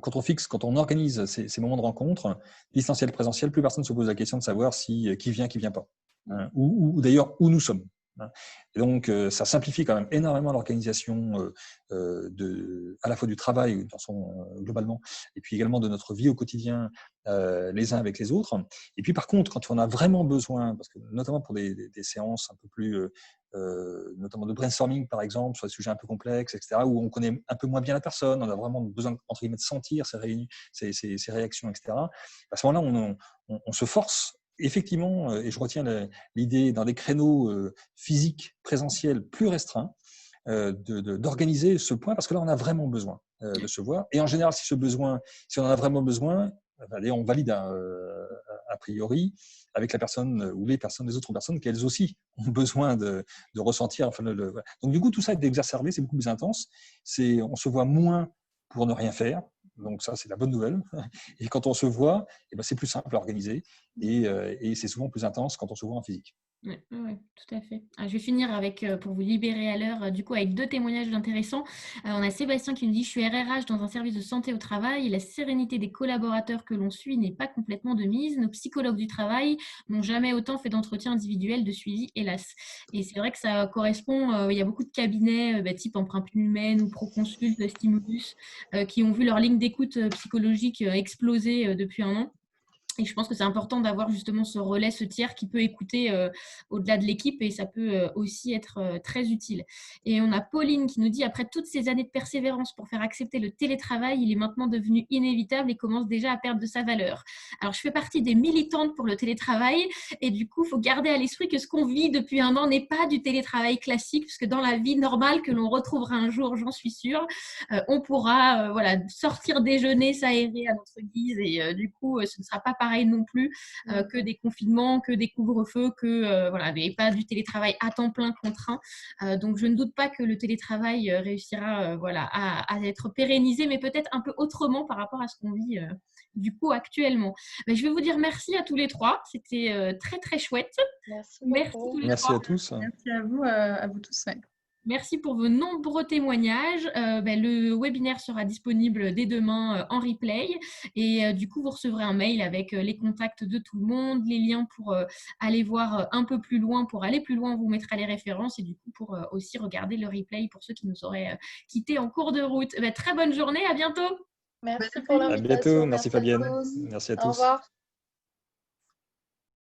quand on organise ces moments de rencontre, distanciel, présentiel, plus personne ne se pose la question de savoir qui vient, qui ne vient pas. Hein, ou d'ailleurs, où nous sommes. Et donc, ça simplifie quand même énormément l'organisation à la fois du travail globalement, et puis également de notre vie au quotidien, les uns avec les autres. Et puis, par contre, quand on a vraiment besoin, parce que notamment pour des séances un peu plus, notamment de brainstorming, par exemple, sur des sujets un peu complexes, etc., où on connaît un peu moins bien la personne, on a vraiment besoin, entre guillemets, de sentir ses réactions, etc., à ce moment-là, on se force effectivement, et je retiens l'idée dans des créneaux physiques, présentiels plus restreints, d'organiser ce point, parce que là, on a vraiment besoin de se voir. Et en général, si on en a vraiment besoin, on valide a priori avec la personne ou les autres personnes qu'elles aussi ont besoin de ressentir. Enfin, donc du coup, tout ça est exacerbé, c'est beaucoup plus intense. On se voit moins pour ne rien faire. Donc ça, c'est la bonne nouvelle. Et quand on se voit, c'est plus simple à organiser et c'est souvent plus intense quand on se voit en physique. Oui, tout à fait. Je vais finir pour vous libérer à l'heure, du coup, avec 2 témoignages intéressants. On a Sébastien qui nous dit « Je suis RRH dans un service de santé au travail et la sérénité des collaborateurs que l'on suit n'est pas complètement de mise. Nos psychologues du travail n'ont jamais autant fait d'entretiens individuels de suivi, hélas. » Et c'est vrai que ça correspond, il y a beaucoup de cabinets type Empreinte Humaine ou Proconsult, Stimulus, qui ont vu leur ligne d'écoute psychologique exploser depuis un an. Et je pense que c'est important d'avoir justement ce relais, ce tiers qui peut écouter au-delà de l'équipe et ça peut aussi être très utile. Et on a Pauline qui nous dit, après toutes ces années de persévérance pour faire accepter le télétravail, il est maintenant devenu inévitable et commence déjà à perdre de sa valeur. Alors, je fais partie des militantes pour le télétravail et du coup, il faut garder à l'esprit que ce qu'on vit depuis un an n'est pas du télétravail classique, puisque dans la vie normale que l'on retrouvera un jour, j'en suis sûre, on pourra sortir déjeuner, s'aérer à notre guise et du coup, ce ne sera pas pareil non plus que des confinements, que des couvre-feux, et pas du télétravail à temps plein contraint. Donc, je ne doute pas que le télétravail réussira à être pérennisé, mais peut-être un peu autrement par rapport à ce qu'on vit du coup actuellement. Mais je vais vous dire merci à tous les trois. C'était très, très chouette. Merci tous les Merci trois. à tous. Merci à vous tous. Ouais. Merci pour vos nombreux témoignages. Le webinaire sera disponible dès demain en replay et du coup, vous recevrez un mail avec les contacts de tout le monde, les liens pour aller voir un peu plus loin. Pour aller plus loin, on vous mettra les références et du coup, pour aussi regarder le replay pour ceux qui nous auraient quittés en cours de route. Très bonne journée, à bientôt. Merci pour l'invitation. À bientôt, merci Fabienne. à tous. Merci à Au tous. revoir.